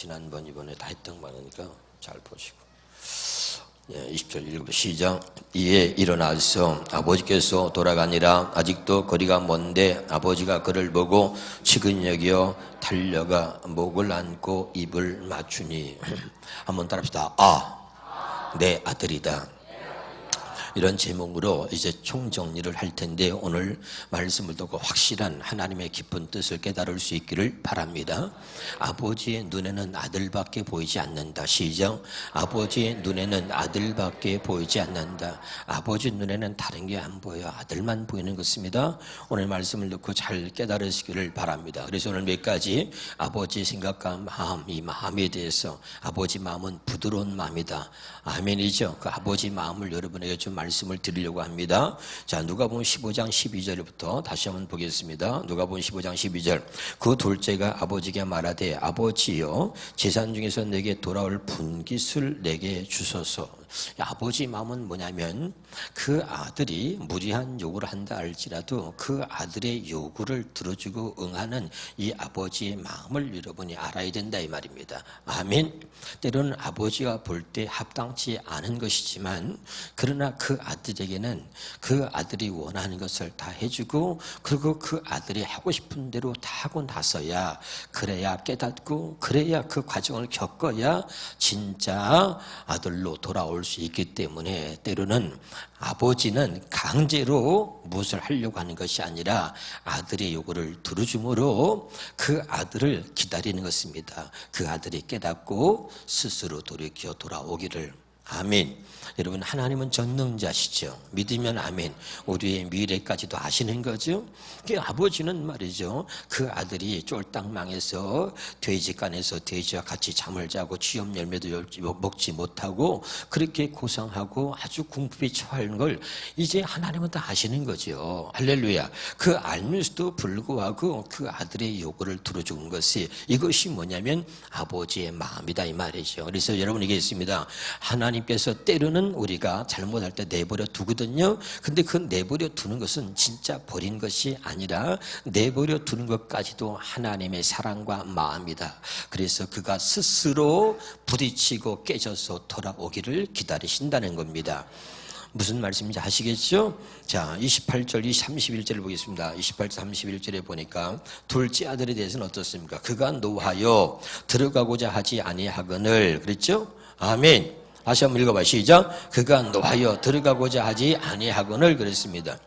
지난번 이번에 다 했던 거니까 잘 보시고. 20절 읽고 시작. 이에 일어나서 아버지께서 돌아가니라. 아직도 거리가 먼데 아버지가 그를 보고 측은히 여겨 달려가 목을 안고 입을 맞추니. 한번 따라합시다. 아, 내 아들이다. 이런 제목으로 이제 총정리를 할 텐데 오늘 말씀을 듣고 확실한 하나님의 깊은 뜻을 깨달을 수 있기를 바랍니다. 아버지의 눈에는 아들밖에 보이지 않는다. 시작. 아버지의 눈에는 아들밖에 보이지 않는다. 아버지 눈에는 다른 게 안 보여. 아들만 보이는 것입니다. 오늘 말씀을 듣고 잘 깨달으시기를 바랍니다. 그래서 오늘 몇 가지 아버지의 생각과 마음, 이 마음에 대해서 아버지 마음은 부드러운 마음이다. 아멘이죠. 그 아버지 마음을 여러분에게 좀 말씀을 드리려고 합니다. 자, 누가복음 15장 12절부터 다시 한번 보겠습니다. 누가복음 15장 12절. 그 둘째가 아버지께 말하되 아버지여 재산 중에서 내게 돌아올 분깃을 내게 주소서. 아버지 마음은 뭐냐면 그 아들이 무리한 요구를 한다 할지라도 그 아들의 요구를 들어주고 응하는 이 아버지의 마음을 여러분이 알아야 된다 이 말입니다. 아멘. 때로는 아버지가 볼 때 합당치 않은 것이지만 그러나 그 아들에게는 그 아들이 원하는 것을 다 해주고 그리고 그 아들이 하고 싶은 대로 다 하고 나서야 그래야 깨닫고 그래야 그 과정을 겪어야 진짜 아들로 돌아올 수 있기 때문에 때로는 아버지는 강제로 무엇을 하려고 하는 것이 아니라 아들의 요구를 들어줌으로 그 아들을 기다리는 것입니다. 그 아들이 깨닫고 스스로 돌이켜 돌아오기를. 아멘. 여러분 하나님은 전능자시죠. 믿으면 아멘. 우리의 미래까지도 아시는 거죠. 그 아버지는 말이죠. 그 아들이 쫄딱 망해서 돼지간에서 돼지와 같이 잠을 자고 쥐염 열매도 먹지 못하고 그렇게 고생하고 아주 궁핍에 처하는 걸 이제 하나님은 다 아시는 거죠. 할렐루야. 그 알면서도 불구하고 그 아들의 요구를 들어주는 것이 이것이 뭐냐면 아버지의 마음이다 이 말이죠. 그래서 여러분 이게 있습니다. 하나님께서 때로는 우리가 잘못할 때 내버려 두거든요. 근데 그 내버려 두는 것은 진짜 버린 것이 아니라 내버려 두는 것까지도 하나님의 사랑과 마음이다. 그래서 그가 스스로 부딪히고 깨져서 돌아오기를 기다리신다는 겁니다. 무슨 말씀인지 아시겠죠? 자, 28절, 31절을 보겠습니다. 28절, 31절에 보니까 둘째 아들에 대해서는 어떻습니까? 그가 노하여 들어가고자 하지 아니하거늘. 그랬죠? 아멘. 다시 한번 읽어봐. 시작. 그가 노하여 들어가고자 하지 아니하거늘 그랬습니다.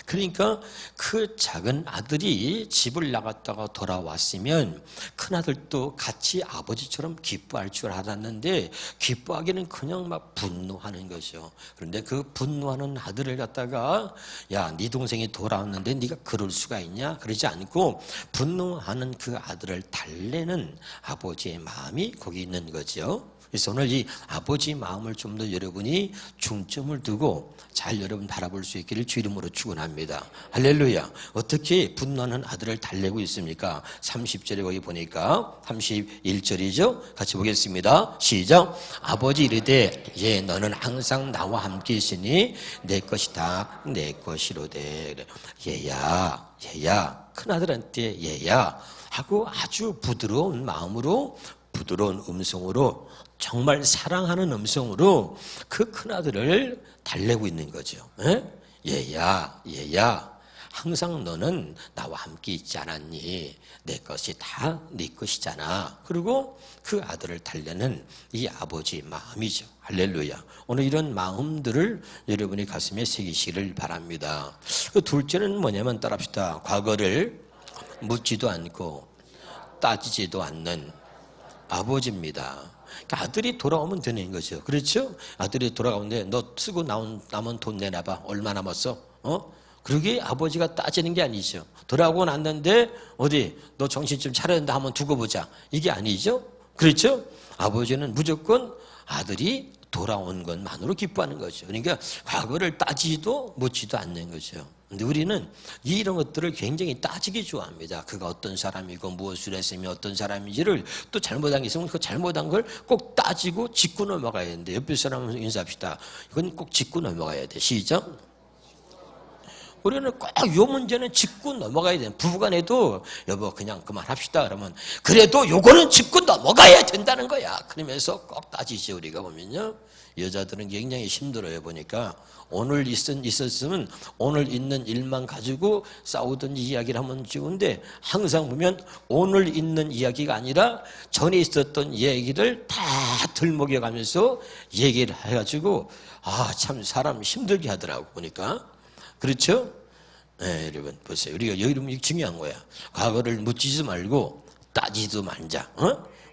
그러니까 그 작은 아들이 집을 나갔다가 돌아왔으면 큰아들도 같이 아버지처럼 기뻐할 줄 알았는데 기뻐하기는 그냥 막 분노하는 거죠. 그런데 그 분노하는 아들을 갖다가 야, 네 동생이 돌아왔는데 네가 그럴 수가 있냐? 그러지 않고 분노하는 그 아들을 달래는 아버지의 마음이 거기 있는 거죠. 그래서 오늘 이 아버지 마음을 좀 더 여러분이 중점을 두고 잘 여러분 바라볼 수 있기를 주 이름으로 축원합니다. 할렐루야. 어떻게 분노하는 아들을 달래고 있습니까? 30절에 거기 보니까 31절이죠. 같이 보겠습니다. 시작. 아버지 이르되 예 너는 항상 나와 함께 있으니 내 것이 다 내 것이로되. 얘야 큰아들한테 얘야 하고 아주 부드러운 마음으로 부드러운 음성으로 정말 사랑하는 음성으로 그 큰아들을 달래고 있는 거죠. 얘야 항상 너는 나와 함께 있지 않았니? 내 것이 다 네 것이잖아. 그리고 그 아들을 달래는 이 아버지의 마음이죠. 할렐루야. 오늘 이런 마음들을 여러분이 가슴에 새기시기를 바랍니다. 그 둘째는 뭐냐면 따라합시다. 과거를 묻지도 않고 따지지도 않는 아버지입니다. 그러니까 아들이 돌아오면 되는 거죠. 그렇죠? 아들이 돌아오는데 너 쓰고 남은 돈 내놔봐. 얼마 남았어? 그러게 아버지가 따지는 게 아니죠. 돌아오고 났는데 어디 너 정신 좀 차려야 된다 한번 두고 보자. 이게 아니죠. 그렇죠? 아버지는 무조건 아들이 돌아온 것만으로 기뻐하는 거죠. 그러니까 과거를 따지지도 묻지도 않는 거죠. 근데 우리는 이런 것들을 굉장히 따지기 좋아합니다. 그가 어떤 사람이고 무엇을 했으며 어떤 사람인지를 또 잘못한 게 있으면 그 잘못한 걸 꼭 따지고 짚고 넘어가야 되는데 옆에 사람은 인사합시다. 이건 꼭 짚고 넘어가야 돼. 시작. 우리는 꼭 이 문제는 짚고 넘어가야 돼요. 부부간에도 여보 그냥 그만합시다 그러면 그래도 요거는 짚고 넘어가야 된다는 거야. 그러면서 꼭 따지죠. 우리가 보면요. 여자들은 굉장히 힘들어요. 보니까 오늘 있었으면 오늘 있는 일만 가지고 싸우던 이야기를 하면 좋은데 항상 보면 오늘 있는 이야기가 아니라 전에 있었던 얘기를 다 들먹여가면서 얘기를 해가지고 참 사람 힘들게 하더라고 보니까. 그렇죠? 네, 여러분 보세요. 우리가 여러분 중요한 거야. 과거를 묻지도 말고 따지도 말자.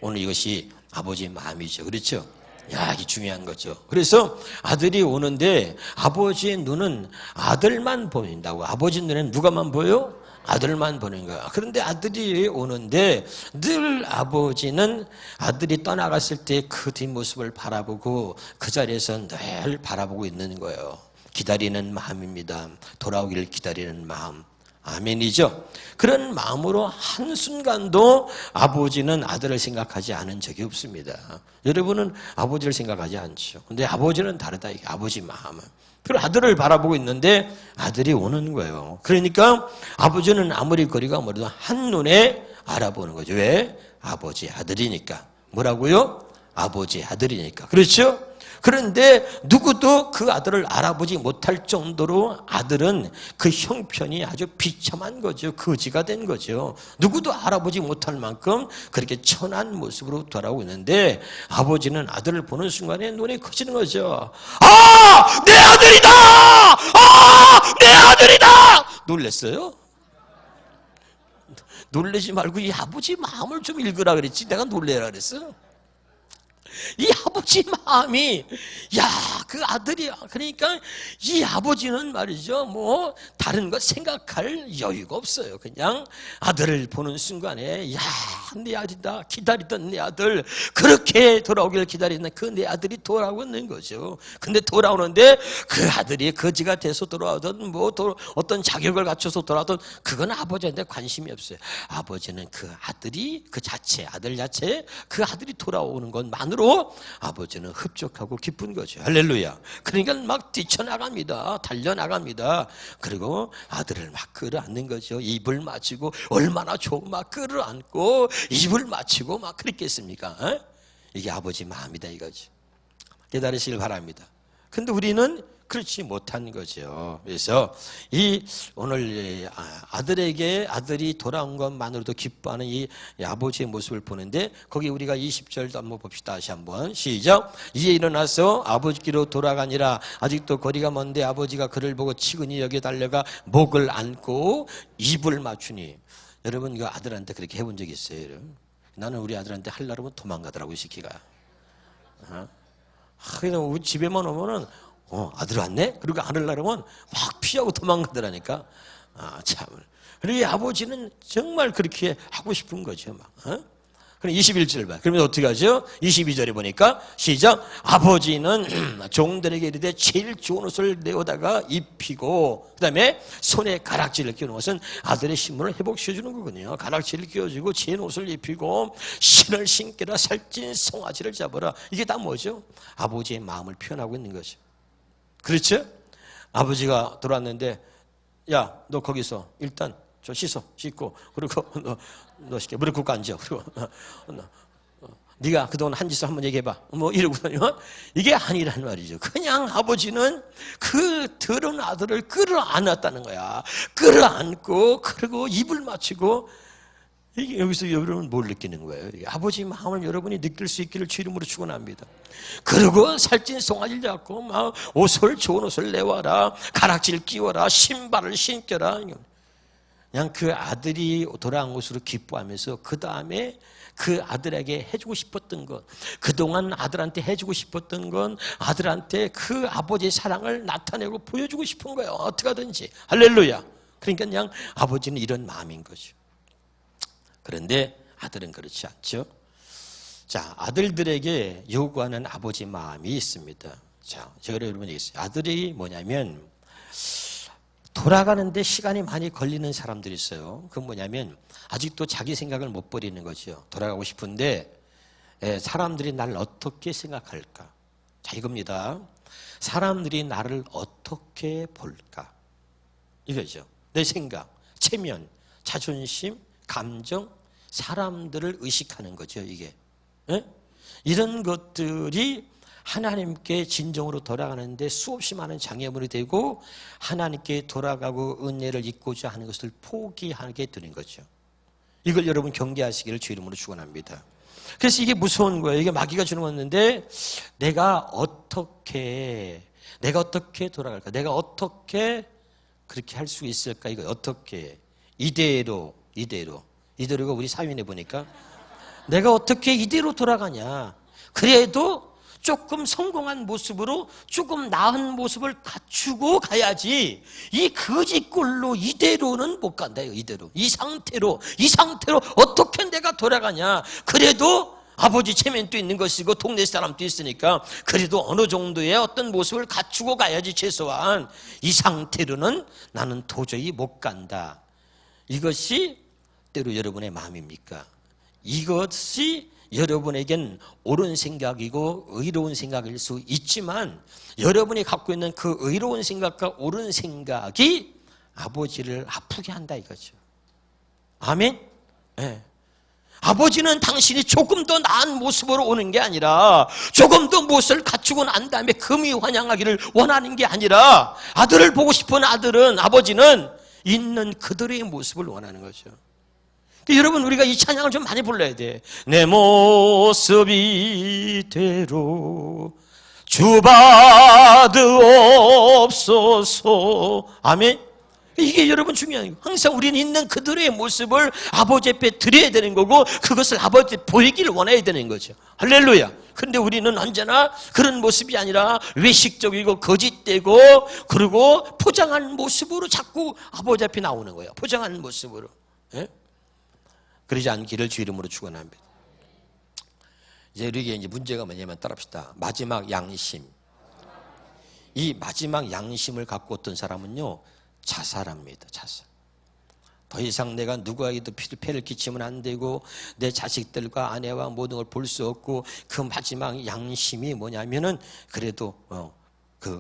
오늘 이것이 아버지의 마음이죠. 그렇죠? 야, 이게 중요한 거죠. 그래서 아들이 오는데 아버지의 눈은 아들만 보인다고. 아버지 눈에는 누가만 보여? 아들만 보는 거야. 그런데 아들이 오는데 늘 아버지는 아들이 떠나갔을 때 그 뒷모습을 바라보고 그 자리에서 늘 바라보고 있는 거예요. 기다리는 마음입니다. 돌아오기를 기다리는 마음. 아멘이죠. 그런 마음으로 한순간도 아버지는 아들을 생각하지 않은 적이 없습니다. 여러분은 아버지를 생각하지 않죠. 근데 아버지는 다르다. 이게 아버지 마음은. 그리고 아들을 바라보고 있는데 아들이 오는 거예요. 그러니까 아버지는 아무리 거리가 멀어도 한눈에 알아보는 거죠. 왜? 아버지 아들이니까. 뭐라고요? 아버지 아들이니까. 그렇죠? 그런데 누구도 그 아들을 알아보지 못할 정도로 아들은 그 형편이 아주 비참한 거죠. 거지가 된 거죠. 누구도 알아보지 못할 만큼 그렇게 천한 모습으로 돌아오고 있는데 아버지는 아들을 보는 순간에 눈이 커지는 거죠. 내 아들이다! 내 아들이다! 놀랬어요? 놀라지 말고 이 아버지 마음을 좀 읽으라 그랬지 내가 놀래라 그랬어. 이 아버지 마음이 그 아들이 그러니까 이 아버지는 말이죠 뭐 다른 거 생각할 여유가 없어요. 그냥 아들을 보는 순간에 내 아들이다 기다리던 내 아들 그렇게 돌아오기를 기다리는 그 내 아들이 돌아오고 있는 거죠. 근데 돌아오는데 그 아들이 거지가 돼서 돌아오든 뭐 어떤 자격을 갖춰서 돌아오든 그건 아버지한테 관심이 없어요. 아버지는 그 아들이 그 자체 아들 자체 그 아들이 돌아오는 것만으로 아버지는 흡족하고 기쁜 거죠. 할렐루야. 그러니까 막 뛰쳐나갑니다. 달려나갑니다. 그리고 아들을 막 끌어안는 거죠. 입을 맞추고 얼마나 좋은 막 끌어안고 입을 맞추고 막 그랬겠습니까? 이게 아버지 마음이다 이거죠. 깨달으시길 바랍니다. 근데 우리는 그렇지 못한 거죠. 그래서 오늘 아들에게 아들이 돌아온 것만으로도 기뻐하는 이 아버지의 모습을 보는데 거기 우리가 20절도 한번 봅시다. 다시 한번 시작. 이에 일어나서 아버지께로 돌아가니라. 아직도 거리가 먼데 아버지가 그를 보고 치근히 여기에 달려가 목을 안고 입을 맞추니. 여러분 이거 아들한테 그렇게 해본 적 있어요? 여러분? 나는 우리 아들한테 하려고 하면 도망가더라고요. 시키가. 그냥 우리 집에만 오면은 아들 왔네? 그리고 안 하려면 막 피하고 도망가더라니까. 참. 그리고 아버지는 정말 그렇게 하고 싶은 거죠. 막. 그럼 21절 봐. 그러면 어떻게 하죠? 22절에 보니까 시작. 아버지는 종들에게 이르되 제일 좋은 옷을 내어다가 입히고 그 다음에 손에 가락지를 끼우는 것은 아들의 신분을 회복시켜주는 거거든요. 가락지를 끼워주고 제일 옷을 입히고 신을 신기라 살찐 송아지를 잡아라. 이게 다 뭐죠? 아버지의 마음을 표현하고 있는 거죠. 그렇죠? 아버지가 돌아왔는데 야, 너 거기서 일단 저 씻고 그리고 너 시켜 무릎 꿇고 앉아. 그리고 네가 그동안 한 짓을 한번 얘기해봐. 뭐 이러고요. 이게 아니란 말이죠. 그냥 아버지는 그 더러운 아들을 끌어안았다는 거야. 끌어안고 그리고 입을 맞추고 이게 여기서 여러분은 뭘 느끼는 거예요? 아버지 마음을 여러분이 느낄 수 있기를 주 이름으로 축원합니다. 그리고 살찐 송아지를 잡고 막 좋은 옷을 내와라, 가락지를 끼워라, 신발을 신겨라. 그냥 그 아들이 돌아온 것으로 기뻐하면서 그 다음에 그 아들에게 해주고 싶었던 것, 그동안 아들한테 해주고 싶었던 건 아들한테 그 아버지의 사랑을 나타내고 보여주고 싶은 거예요. 어떻게 하든지. 할렐루야. 그러니까 그냥 아버지는 이런 마음인 거죠. 그런데 아들은 그렇지 않죠. 자, 아들들에게 요구하는 아버지 마음이 있습니다. 자, 제가 여러분 얘기했어요. 아들이 뭐냐면 돌아가는데 시간이 많이 걸리는 사람들이 있어요. 그건 뭐냐면 아직도 자기 생각을 못 버리는 거죠. 돌아가고 싶은데 사람들이 나를 어떻게 생각할까? 자, 이겁니다. 사람들이 나를 어떻게 볼까? 이거죠. 내 생각, 체면, 자존심, 감정, 사람들을 의식하는 거죠. 이게 이런 것들이 하나님께 진정으로 돌아가는데 수없이 많은 장애물이 되고 하나님께 돌아가고 은혜를 잊고자 하는 것을 포기하게 되는 거죠. 이걸 여러분 경계하시기를 주 이름으로 축원합니다. 그래서 이게 무서운 거예요. 이게 마귀가 주는 건데 내가 어떻게 돌아갈까? 내가 어떻게 그렇게 할 수 있을까? 이거 어떻게 이대로가 우리 사위네 보니까 내가 어떻게 이대로 돌아가냐? 그래도 조금 성공한 모습으로 조금 나은 모습을 갖추고 가야지 이 거짓꼴로 이대로는 못 간다. 이대로 이 상태로 어떻게 내가 돌아가냐? 그래도 아버지 체면도 있는 것이고 동네 사람도 있으니까 그래도 어느 정도의 어떤 모습을 갖추고 가야지 최소한 이 상태로는 나는 도저히 못 간다. 이것이 때로 여러분의 마음입니까? 이것이 여러분에겐 옳은 생각이고 의로운 생각일 수 있지만 여러분이 갖고 있는 그 의로운 생각과 옳은 생각이 아버지를 아프게 한다 이거죠. 아멘? 네. 아버지는 당신이 조금 더 나은 모습으로 오는 게 아니라 조금 더 무엇을 갖추고 난 다음에 금이 환영하기를 원하는 게 아니라 아들을 보고 싶은 아버지는 있는 그들의 모습을 원하는 거죠. 여러분 우리가 이 찬양을 좀 많이 불러야 돼. 내 모습 이대로 주받으옵소서. 아멘. 이게 여러분 중요한 거예요. 항상 우리는 있는 그들의 모습을 아버지 앞에 드려야 되는 거고 그것을 아버지 보이기를 원해야 되는 거죠. 할렐루야. 그런데 우리는 언제나 그런 모습이 아니라 외식적이고 거짓되고 그리고 포장한 모습으로 자꾸 아버지 앞에 나오는 거예요. 포장한 모습으로. 예? 그러지 않기를 주 이름으로 축원합니다. 이제 우리에게 이제 문제가 뭐냐면 따라합시다. 마지막 양심. 이 마지막 양심을 갖고 어떤 사람은요 자살합니다. 자살. 더 이상 내가 누구에게도 폐를 끼치면 안 되고 내 자식들과 아내와 모든 걸 볼 수 없고 그 마지막 양심이 뭐냐면은 그래도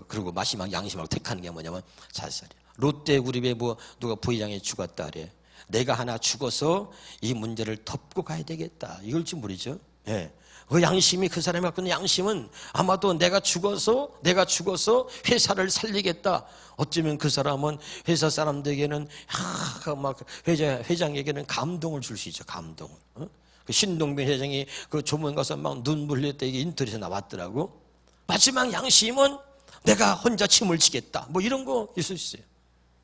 그리고 마지막 양심을 택하는 게 뭐냐면 자살이야. 롯데그룹에 뭐 누가 부회장이 죽었다 그래. 내가 하나 죽어서 이 문제를 덮고 가야 되겠다. 이걸지 모르죠. 예. 그 양심이 그 사람이 갖고 있는 양심은 아마도 내가 죽어서 회사를 살리겠다. 어쩌면 그 사람은 회사 사람들에게는 막 회장에게는 감동을 줄 수 있죠. 감동을. 그 신동빈 회장이 그 조문 가서 막 눈물 흘렸다 이게 인터넷에 나왔더라고. 마지막 양심은 내가 혼자 침을 치겠다. 뭐 이런 거 있을 수 있어요.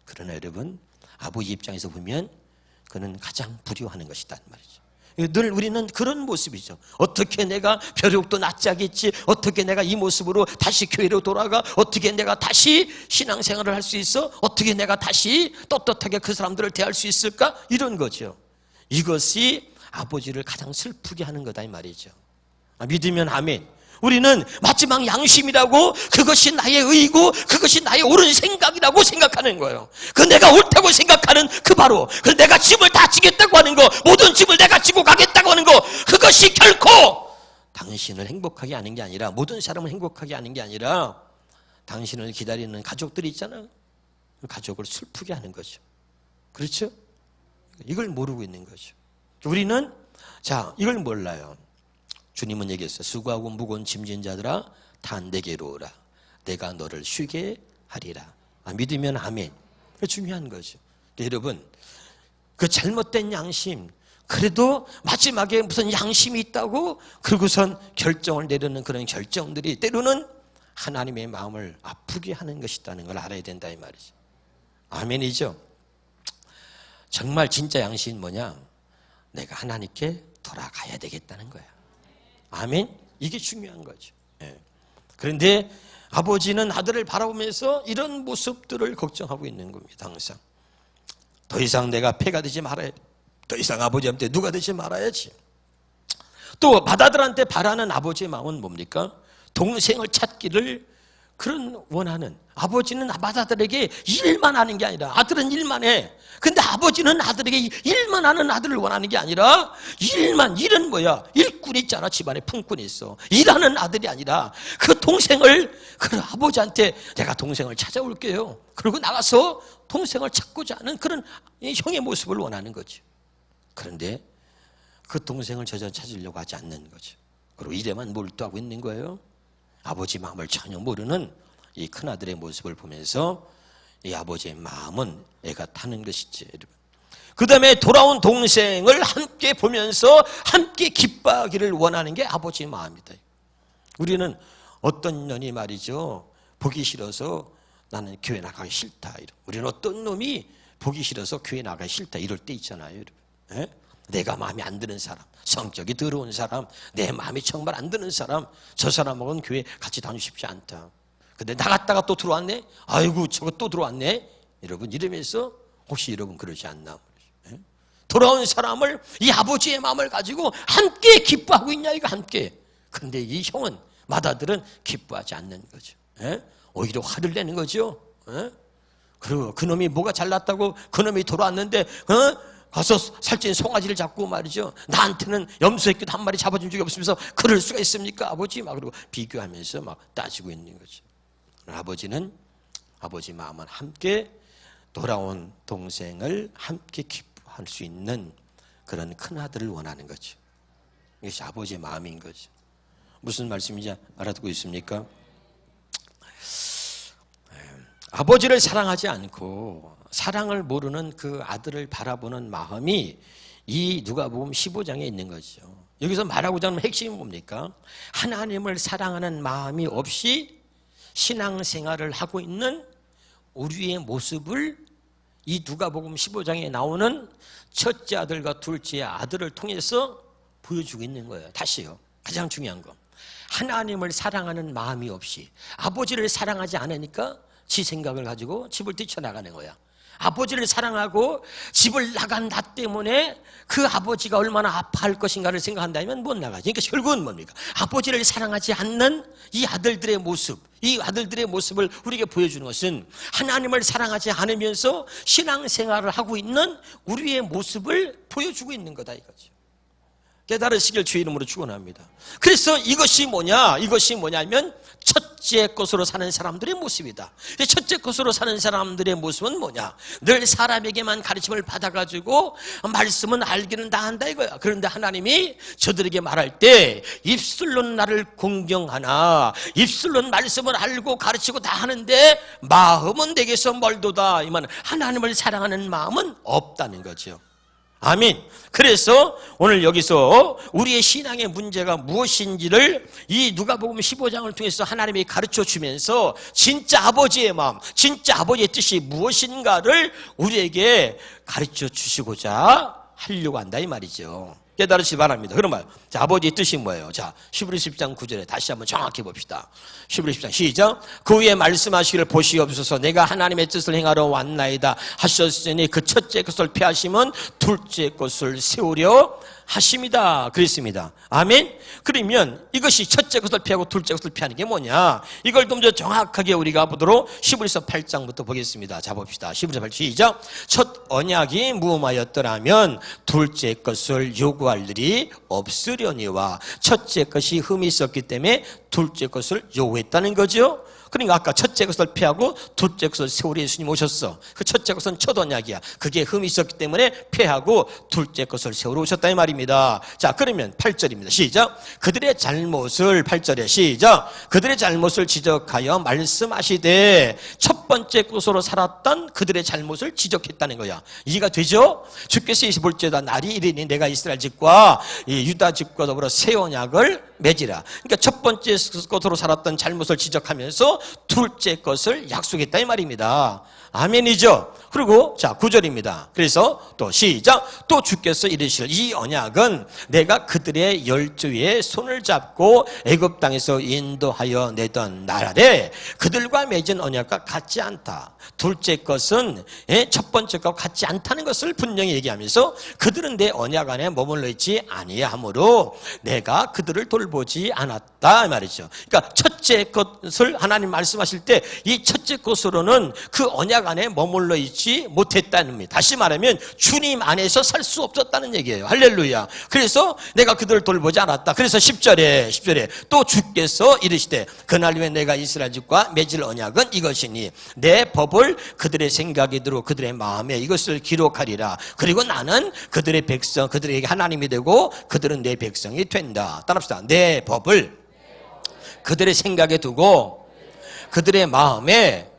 그러나 여러분 아버지 입장에서 보면 그는 가장 두려워하는 것이다 말이죠. 늘 우리는 그런 모습이죠. 어떻게 내가 벼룩도 낯짝겠지? 어떻게 내가 이 모습으로 다시 교회로 돌아가? 어떻게 내가 다시 신앙생활을 할 수 있어? 어떻게 내가 다시 떳떳하게 그 사람들을 대할 수 있을까? 이런 거죠. 이것이 아버지를 가장 슬프게 하는 거다 이 말이죠. 믿으면 아멘. 우리는 마지막 양심이라고 그것이 나의 의고 그것이 나의 옳은 생각이라고 생각하는 거예요. 그 내가 옳다고 생각하는 그 바로 그 내가 짐을 다 지겠다고 하는 거 모든 짐을 내가 지고 가겠다고 하는 거 그것이 결코 당신을 행복하게 하는 게 아니라 모든 사람을 행복하게 하는 게 아니라 당신을 기다리는 가족들이 있잖아요. 그 가족을 슬프게 하는 거죠. 그렇죠? 이걸 모르고 있는 거죠. 우리는 이걸 몰라요. 주님은 얘기했어요. 수고하고 무거운 짐진 자들아 다 내게로 오라. 내가 너를 쉬게 하리라. 믿으면 아멘. 중요한 거죠. 여러분 그 잘못된 양심 그래도 마지막에 무슨 양심이 있다고 그러고선 결정을 내리는 그런 결정들이 때로는 하나님의 마음을 아프게 하는 것이라는 걸 알아야 된다 이 말이죠. 아멘이죠. 정말 진짜 양심은 뭐냐? 내가 하나님께 돌아가야 되겠다는 거야. 아멘? 이게 중요한 거죠. 예. 그런데 아버지는 아들을 바라보면서 이런 모습들을 걱정하고 있는 겁니다. 항상. 더 이상 내가 폐가 되지 말아야 더 이상 아버지한테 누가 되지 말아야지. 또 맏아들한테 바라는 아버지의 마음은 뭡니까? 동생을 찾기를 그런 원하는. 아버지는 맏아들에게 일만 하는 게 아니라 아들은 일만 해. 근데 아버지는 아들에게 일만 하는 아들을 원하는 게 아니라 일은 뭐야? 일꾼 있잖아. 집안에 품꾼이 있어. 일하는 아들이 아니라 그 동생을 그 아버지한테 내가 동생을 찾아올게요. 그리고 나가서 동생을 찾고자 하는 그런 형의 모습을 원하는 거죠. 그런데 그 동생을 전혀 찾으려고 하지 않는 거죠. 그리고 일에만 몰두하고 있는 거예요. 아버지 마음을 전혀 모르는 이 큰아들의 모습을 보면서 이 아버지의 마음은 애가 타는 것이지, 여러분. 그 다음에 돌아온 동생을 함께 보면서 함께 기뻐하기를 원하는 게 아버지의 마음이다. 우리는 어떤 년이 말이죠, 보기 싫어서 나는 교회 나가기 싫다. 우리는 어떤 놈이 보기 싫어서 교회 나가기 싫다 이럴 때 있잖아요, 여러분. 예? 내가 마음에 안 드는 사람, 성격이 더러운 사람, 내 마음이 정말 안 드는 사람, 저 사람하고는 교회 같이 다니고 싶지 않다. 근데 나갔다가 또 들어왔네? 아이고 저거 또 들어왔네? 여러분 이러면서 혹시 여러분 그러지 않나? 예? 돌아온 사람을 이 아버지의 마음을 가지고 함께 기뻐하고 있냐 이거 함께. 근데 이 형은 맏아들은 기뻐하지 않는 거죠. 예? 오히려 화를 내는 거죠. 예? 그리고 그놈이 뭐가 잘났다고 그놈이 돌아왔는데 가서 살찐 송아지를 잡고 말이죠, 나한테는 염소새끼도 한 마리 잡아준 적이 없으면서 그럴 수가 있습니까 아버지? 막 그러고 비교하면서 막 따지고 있는 거죠. 아버지는 아버지 마음은 함께 돌아온 동생을 함께 기뻐할 수 있는 그런 큰 아들을 원하는 거죠. 이것이 아버지의 마음인 거죠. 무슨 말씀인지 알아듣고 있습니까? 아버지를 사랑하지 않고 사랑을 모르는 그 아들을 바라보는 마음이 이 누가복음 15장에 있는 거죠. 여기서 말하고자 하는 핵심이 뭡니까? 하나님을 사랑하는 마음이 없이 신앙생활을 하고 있는 우리의 모습을 이 누가복음 15장에 나오는 첫째 아들과 둘째 아들을 통해서 보여주고 있는 거예요. 다시요. 가장 중요한 거. 하나님을 사랑하는 마음이 없이 아버지를 사랑하지 않으니까 지 생각을 가지고 집을 뛰쳐나가는 거야. 아버지를 사랑하고 집을 나간 나 때문에 그 아버지가 얼마나 아파할 것인가를 생각한다면 못 나가지. 그러니까 결국은 뭡니까? 아버지를 사랑하지 않는 이 아들들의 모습, 이 아들들의 모습을 우리에게 보여주는 것은 하나님을 사랑하지 않으면서 신앙생활을 하고 있는 우리의 모습을 보여주고 있는 거다 이거죠. 깨달으시길 주의 이름으로 축원합니다. 그래서 이것이 뭐냐면 첫째 것으로 사는 사람들의 모습이다. 첫째 것으로 사는 사람들의 모습은 뭐냐? 늘 사람에게만 가르침을 받아가지고 말씀은 알기는 다 한다 이거야. 그런데 하나님이 저들에게 말할 때 입술로는 나를 공경하나 입술로는 말씀을 알고 가르치고 다 하는데 마음은 내게서 멀도다. 이 말은 하나님을 사랑하는 마음은 없다는 거죠. 아멘. 그래서 오늘 여기서 우리의 신앙의 문제가 무엇인지를 이 누가복음 15장을 통해서 하나님이 가르쳐 주면서 진짜 아버지의 마음, 진짜 아버지의 뜻이 무엇인가를 우리에게 가르쳐 주시고자 하려고 한다 이 말이죠. 깨달으시기 바랍니다. 그런 자, 아버지의 뜻이 뭐예요? 자, 히브리서 10장 9절에 다시 한번 정확히 봅시다. 히브리서 10장 시작. 그 후에 말씀하시기를 보시옵소서 내가 하나님의 뜻을 행하러 왔나이다 하셨으니 그 첫째 것을 피하시면 둘째 것을 세우려 하십니다. 그랬습니다. 아멘. 그러면 이것이 첫째 것을 피하고 둘째 것을 피하는 게 뭐냐? 이걸 좀 더 정확하게 우리가 보도록 히브리서 8장부터 보겠습니다. 자 봅시다. 히브리서 8장 시작. 첫 언약이 무엇하였더라면 둘째 것을 요구할 일이 없으려니와 첫째 것이 흠이 있었기 때문에 둘째 것을 요구했다는 거죠. 그러니까 아까 첫째 것을 피하고 둘째 것을 세우려 예수님 오셨어. 그 첫째 것은 첫 언약이야. 그게 흠이 있었기 때문에 피하고 둘째 것을 세우러 오셨다 이 말입니다. 자 그러면 8절입니다. 시작. 그들의 잘못을 8절에 시작. 그들의 잘못을 지적하여 말씀하시되 첫 번째 것으로 살았던 그들의 잘못을 지적했다는 거야. 이해가 되죠? 주께서 볼지어다 날이 이르니 내가 이스라엘 집과 유다 집과 더불어 새 언약을 맺으라. 그러니까 첫 번째 것으로 살았던 잘못을 지적하면서 둘째 것을 약속했다 이 말입니다. 아멘이죠. 그리고 자 9절입니다. 그래서 또 시작. 또 주께서 이르시길 이 언약은 내가 그들의 열조에 손을 잡고 애굽 땅에서 인도하여 내던 나라되 그들과 맺은 언약과 같지 않다. 둘째 것은 첫 번째 것과 같지 않다는 것을 분명히 얘기하면서 그들은 내 언약 안에 머물러 있지 아니하므로 내가 그들을 돌보지 않았다 이 말이죠. 그러니까 첫째 것을 하나님 말씀하실 때 이 첫째 것으로는 그 언약 언약 안에 머물러 있지 못했다는 의미. 다시 말하면 주님 안에서 살 수 없었다는 얘기예요. 할렐루야. 그래서 내가 그들을 돌보지 않았다. 그래서 10절에 또 주께서 이르시되 그날 후에 내가 이스라엘 집과 맺을 언약은 이것이니 내 법을 그들의 생각에 들어 그들의 마음에 이것을 기록하리라. 그리고 나는 그들의 백성, 그들에게 하나님이 되고 그들은 내 백성이 된다. 따라합시다. 내 법을 그들의 생각에 두고 그들의 마음에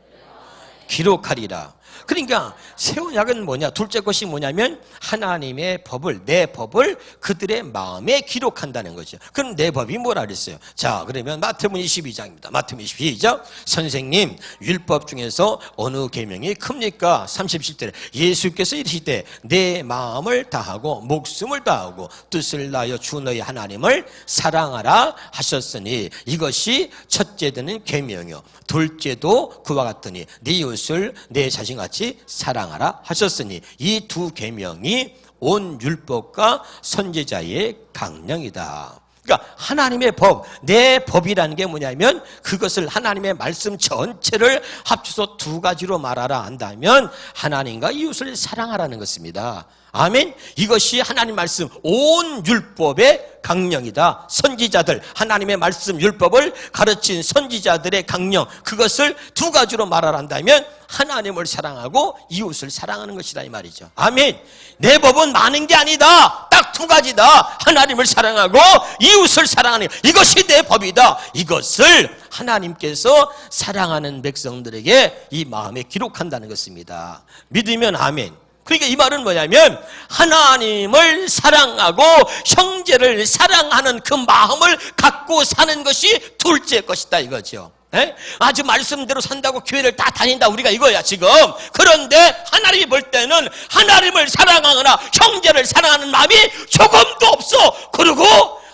기록하리라. 그러니까 새 언약은 뭐냐? 둘째 것이 뭐냐면 하나님의 법을, 내 법을 그들의 마음에 기록한다는 거죠. 그럼 내 법이 뭐라 그랬어요? 자, 그러면 마태복음 22장입니다. 마태복음 22장. 선생님, 율법 중에서 어느 계명이 큽니까? 37절에 예수께서 이르시되 내 마음을 다하고 목숨을 다하고 뜻을 다하여 주 너희 하나님을 사랑하라 하셨으니 이것이 첫째 되는 계명이요 둘째도 그와 같으니 네 이웃을 내 자신같이 사랑하라 하셨으니 이 두 계명이 온 율법과 선지자의 강령이다. 그러니까 하나님의 법, 내 법이라는 게 뭐냐면 그것을 하나님의 말씀 전체를 합쳐서 두 가지로 말하라 한다면 하나님과 이웃을 사랑하라는 것입니다. 아멘. 이것이 하나님 말씀 온 율법의 강령이다. 선지자들, 하나님의 말씀 율법을 가르친 선지자들의 강령, 그것을 두 가지로 말하란다면 하나님을 사랑하고 이웃을 사랑하는 것이다 이 말이죠. 아멘. 내 법은 많은 게 아니다. 딱 두 가지다. 하나님을 사랑하고 이웃을 사랑하는 것. 이것이 내 법이다. 이것을 하나님께서 사랑하는 백성들에게 이 마음에 기록한다는 것입니다. 믿으면 아멘. 그러니까 이 말은 뭐냐면 하나님을 사랑하고 형제를 사랑하는 그 마음을 갖고 사는 것이 둘째 것이다 이거죠. 에? 아주 말씀대로 산다고 교회를 다 다닌다 우리가 이거야 지금. 그런데 하나님이 볼 때는 하나님을 사랑하거나 형제를 사랑하는 마음이 조금도 없어. 그리고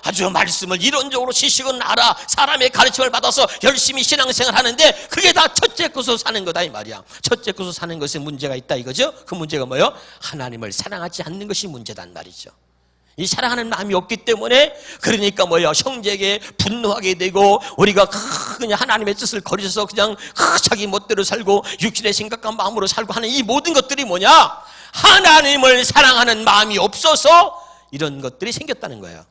아주 말씀을 이론적으로 지식은 알아. 사람의 가르침을 받아서 열심히 신앙생활 하는데 그게 다 첫째 것으로 사는 거다 이 말이야. 첫째 것으로 사는 것에 문제가 있다 이거죠. 그 문제가 뭐예요? 하나님을 사랑하지 않는 것이 문제단 말이죠. 이 사랑하는 마음이 없기 때문에 그러니까 뭐예요? 형제에게 분노하게 되고 우리가 그냥 하나님의 뜻을 거리셔서 그냥 자기 멋대로 살고 육신의 생각과 마음으로 살고 하는 이 모든 것들이 뭐냐? 하나님을 사랑하는 마음이 없어서 이런 것들이 생겼다는 거예요.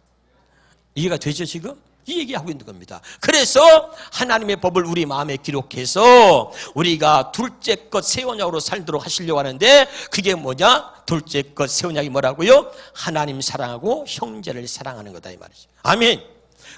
이해가 되죠 지금? 이 얘기하고 있는 겁니다. 그래서 하나님의 법을 우리 마음에 기록해서 우리가 둘째 것 새 언약으로 살도록 하시려고 하는데 그게 뭐냐? 둘째 것 새 언약이 뭐라고요? 하나님 사랑하고 형제를 사랑하는 거다 이 말이죠. 아멘.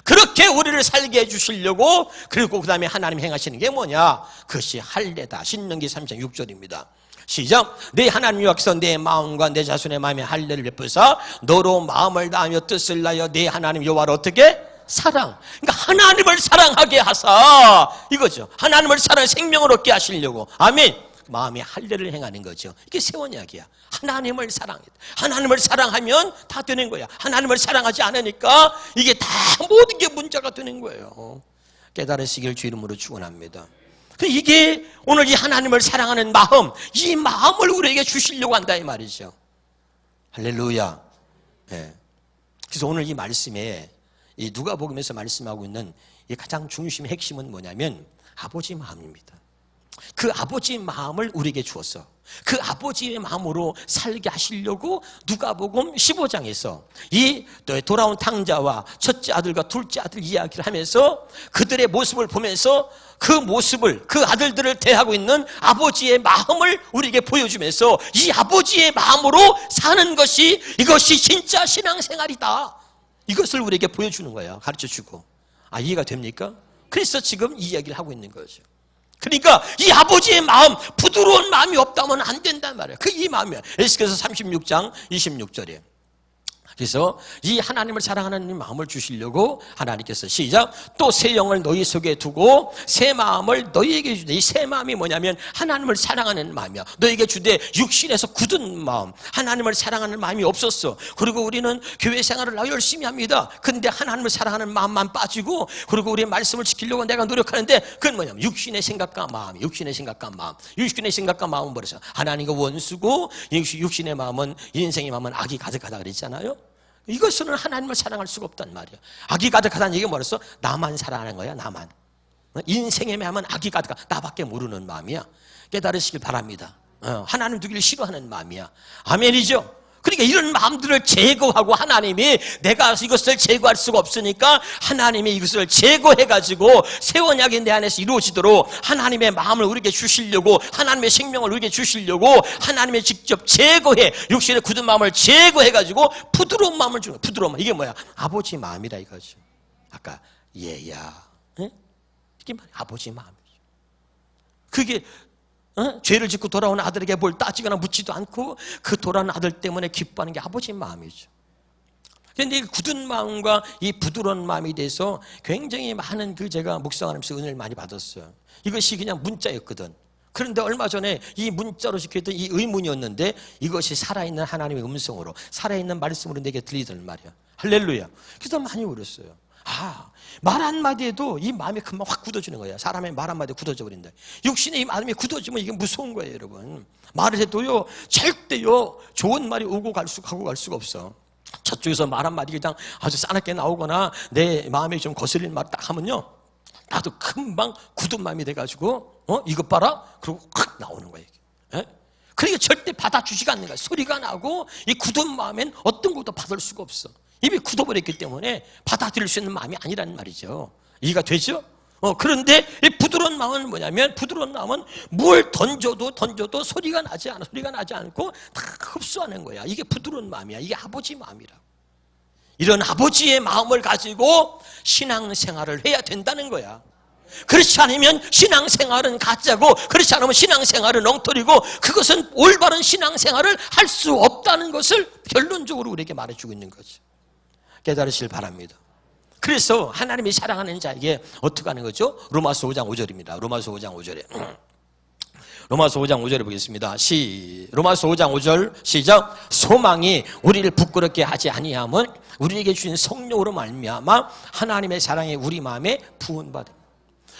그렇게 우리를 살게 해주시려고 그리고 그 다음에 하나님 행하시는 게 뭐냐? 그것이 할례다. 신명기 3장 6절입니다. 시작. 내 하나님 여호와께서 내 마음과 내 자손의 마음에 할례를 베푸사 너로 마음을 다하며 뜻을 다하여 내 하나님 여호와를 어떻게? 사랑. 그러니까 하나님을 사랑하게 하사 이거죠. 하나님을 사랑 생명을 얻게 하시려고. 아멘. 마음에 할례를 행하는 거죠. 이게 새 언약이야. 하나님을 사랑해. 하나님을 사랑하면 다 되는 거야. 하나님을 사랑하지 않으니까 이게 다 모든 게 문제가 되는 거예요. 깨달으시길 주 이름으로 축원합니다. 이게 오늘 이 하나님을 사랑하는 마음, 이 마음을 우리에게 주시려고 한다 이 말이죠. 할렐루야. 네. 그래서 오늘 이 말씀에 이 누가복음에서 말씀하고 있는 이 가장 중심의 핵심은 뭐냐면 아버지 마음입니다. 그 아버지의 마음을 우리에게 주었어. 그 아버지의 마음으로 살게 하시려고 누가복음 15장에서 이 돌아온 탕자와 첫째 아들과 둘째 아들 이야기를 하면서 그들의 모습을 보면서 그 모습을 그 아들들을 대하고 있는 아버지의 마음을 우리에게 보여주면서 이 아버지의 마음으로 사는 것이 이것이 진짜 신앙생활이다. 이것을 우리에게 보여주는 거예요. 가르쳐주고. 아, 이해가 됩니까? 그래서 지금 이 이야기를 하고 있는 거죠. 그러니까 이 아버지의 마음, 부드러운 마음이 없다면 안 된단 말이에요. 그 이 마음이에요. 에스겔서 36장 26절이에요. 그래서 이 하나님을 사랑하는 마음을 주시려고 하나님께서 시작. 또 새 영을 너희 속에 두고 새 마음을 너희에게 주되 이 새 마음이 뭐냐면 하나님을 사랑하는 마음이야. 너희에게 주되 육신에서 굳은 마음, 하나님을 사랑하는 마음이 없었어. 그리고 우리는 교회 생활을 열심히 합니다. 근데 하나님을 사랑하는 마음만 빠지고 그리고 우리의 말씀을 지키려고 내가 노력하는데 그건 뭐냐면 육신의 생각과 마음, 육신의 생각과 마음, 육신의 생각과 마음은 버려서 하나님과 원수고 육신의 마음은 인생의 마음은 악이 가득하다 그랬잖아요. 이것은 하나님을 사랑할 수가 없단 말이야. 악이 가득하다는 얘기가 뭐랬어? 나만 사랑하는 거야, 나만. 인생에 매하면 악이 가득하 나밖에 모르는 마음이야. 깨달으시길 바랍니다. 하나님 두기를 싫어하는 마음이야. 아멘이죠. 그러니까 이런 마음들을 제거하고 하나님이 내가 이것을 제거할 수가 없으니까 하나님이 이것을 제거해가지고 새 언약이 내 안에서 이루어지도록 하나님의 마음을 우리에게 주시려고 하나님의 생명을 우리에게 주시려고 하나님이 직접 제거해 육신의 굳은 마음을 제거해가지고 부드러운 마음을 주는 거야. 부드러운 마음. 이게 뭐야? 아버지 마음이라 이거죠. 아까 얘야. 응? 이게 아버지 마음이죠. 그게 죄를 짓고 돌아온 아들에게 뭘 따지거나 묻지도 않고 그 돌아온 아들 때문에 기뻐하는 게 아버지 마음이죠. 그런데 이 굳은 마음과 이 부드러운 마음이 돼서 굉장히 많은 제가 묵상하면서 은혜를 많이 받았어요. 이것이 그냥 문자였거든. 그런데 얼마 전에 이 문자로 적혀있던 이 의문이었는데 이것이 살아있는 하나님의 음성으로 살아있는 말씀으로 내게 들리더란 말이야. 할렐루야. 그래서 많이 울었어요. 말 한마디에도 이 마음이 금방 확 굳어지는 거예요. 사람의 말 한마디에 굳어져 버린다. 육신의 이 마음이 굳어지면 이게 무서운 거예요, 여러분. 말을 해도요, 절대요, 좋은 말이 오고 갈 수가 없어. 저쪽에서 말 한마디 그냥 아주 싸납게 나오거나 내 마음에 좀 거슬릴 말 딱 하면요, 나도 금방 굳은 마음이 돼가지고, 이것 봐라? 그러고 확 나오는 거예요. 그러니까 절대 받아주지가 않는 거야. 소리가 나고 이 굳은 마음엔 어떤 것도 받을 수가 없어. 입이 굳어버렸기 때문에 받아들일 수 있는 마음이 아니라는 말이죠. 이해가 되죠? 그런데 이 부드러운 마음은 뭐냐면, 부드러운 마음은 뭘 던져도 소리가 나지 않고 다 흡수하는 거야. 이게 부드러운 마음이야. 이게 아버지 마음이라고. 이런 아버지의 마음을 가지고 신앙생활을 해야 된다는 거야. 그렇지 않으면 신앙생활은 가짜고, 그렇지 않으면 신앙생활은 엉터리고, 그것은 올바른 신앙생활을 할 수 없다는 것을 결론적으로 우리에게 말해주고 있는 거죠. 깨달으시길 바랍니다. 그래서 하나님이 사랑하는 자에게 어떻게 하는 거죠? 로마서 5장 5절입니다. 로마서 5장 5절에 로마서 5장 5절에 보겠습니다. 로마서 5장 5절 시작. 소망이 우리를 부끄럽게 하지 아니하면 우리에게 주신 성령으로 말미암아 하나님의 사랑이 우리 마음에 부은받음.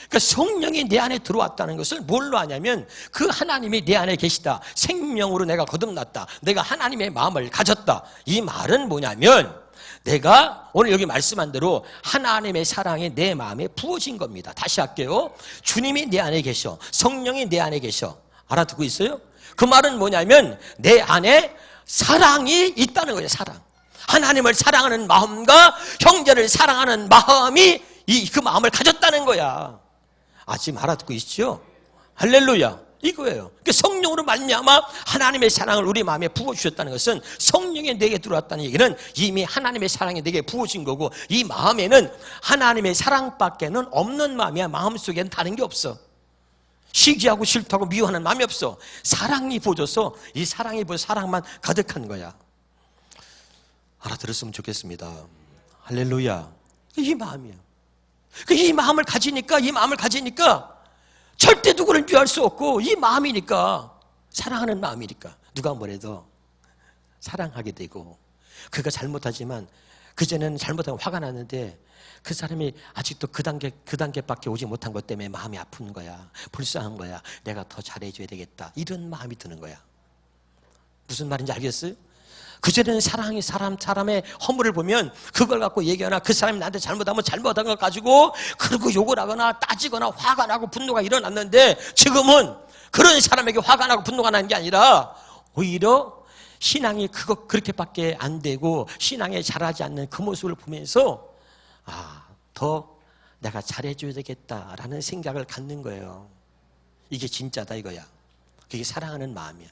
그러니까 성령이 내 안에 들어왔다는 것을 뭘로 하냐면, 그 하나님이 내 안에 계시다, 생명으로 내가 거듭났다, 내가 하나님의 마음을 가졌다. 이 말은 뭐냐면, 내가 오늘 여기 말씀한 대로 하나님의 사랑이 내 마음에 부어진 겁니다. 다시 할게요. 주님이 내 안에 계셔. 성령이 내 안에 계셔. 알아듣고 있어요? 그 말은 뭐냐면 내 안에 사랑이 있다는 거예요. 사랑. 하나님을 사랑하는 마음과 형제를 사랑하는 마음이 그 마음을 가졌다는 거야. 지금 알아듣고 있죠? 할렐루야. 이거예요. 그러니까 성령으로 말미암아 하나님의 사랑을 우리 마음에 부어주셨다는 것은, 성령이 내게 들어왔다는 얘기는 이미 하나님의 사랑이 내게 부어진 거고, 이 마음에는 하나님의 사랑밖에는 없는 마음이야. 마음속에는 다른 게 없어. 시기하고 싫다고 미워하는 마음이 없어. 사랑이 부어져서 이 사랑이 부어서 사랑만 가득한 거야. 알아들었으면 좋겠습니다. 할렐루야. 이 마음이야. 이 마음을 가지니까 절대 누구를 미워할 수 없고, 이 마음이니까, 사랑하는 마음이니까 누가 뭐래도 사랑하게 되고, 그가 잘못하지만 그전에는 잘못하면 화가 났는데 그 사람이 아직도 그 단계밖에 오지 못한 것 때문에 마음이 아픈 거야. 불쌍한 거야. 내가 더 잘해줘야 되겠다. 이런 마음이 드는 거야. 무슨 말인지 알겠어요? 그전에는 사람의 허물을 보면 그걸 갖고 얘기하나, 그 사람이 나한테 잘못하면 잘못한 것 가지고 그리고 욕을 하거나 따지거나 화가 나고 분노가 일어났는데, 지금은 그런 사람에게 화가 나고 분노가 나는 게 아니라 오히려 신앙이 그렇게밖에 안 되고 신앙에 잘하지 않는 그 모습을 보면서 더 내가 잘해줘야 되겠다라는 생각을 갖는 거예요. 이게 진짜다 이거야. 그게 사랑하는 마음이야.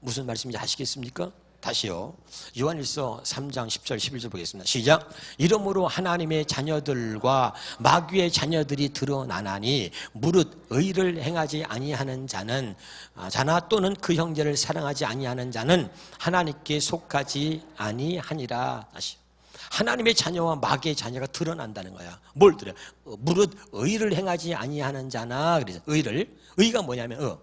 무슨 말씀인지 아시겠습니까? 다시요. 요한일서 3장 10절 11절 보겠습니다. 시작. 이러므로 하나님의 자녀들과 마귀의 자녀들이 드러나나니 무릇 의를 행하지 아니하는 자나 또는 그 형제를 사랑하지 아니하는 자는 하나님께 속하지 아니하니라. 다시. 하나님의 자녀와 마귀의 자녀가 드러난다는 거야. 뭘 드려? 무릇 의를 행하지 아니하는 자나. 그래서 의가 뭐냐면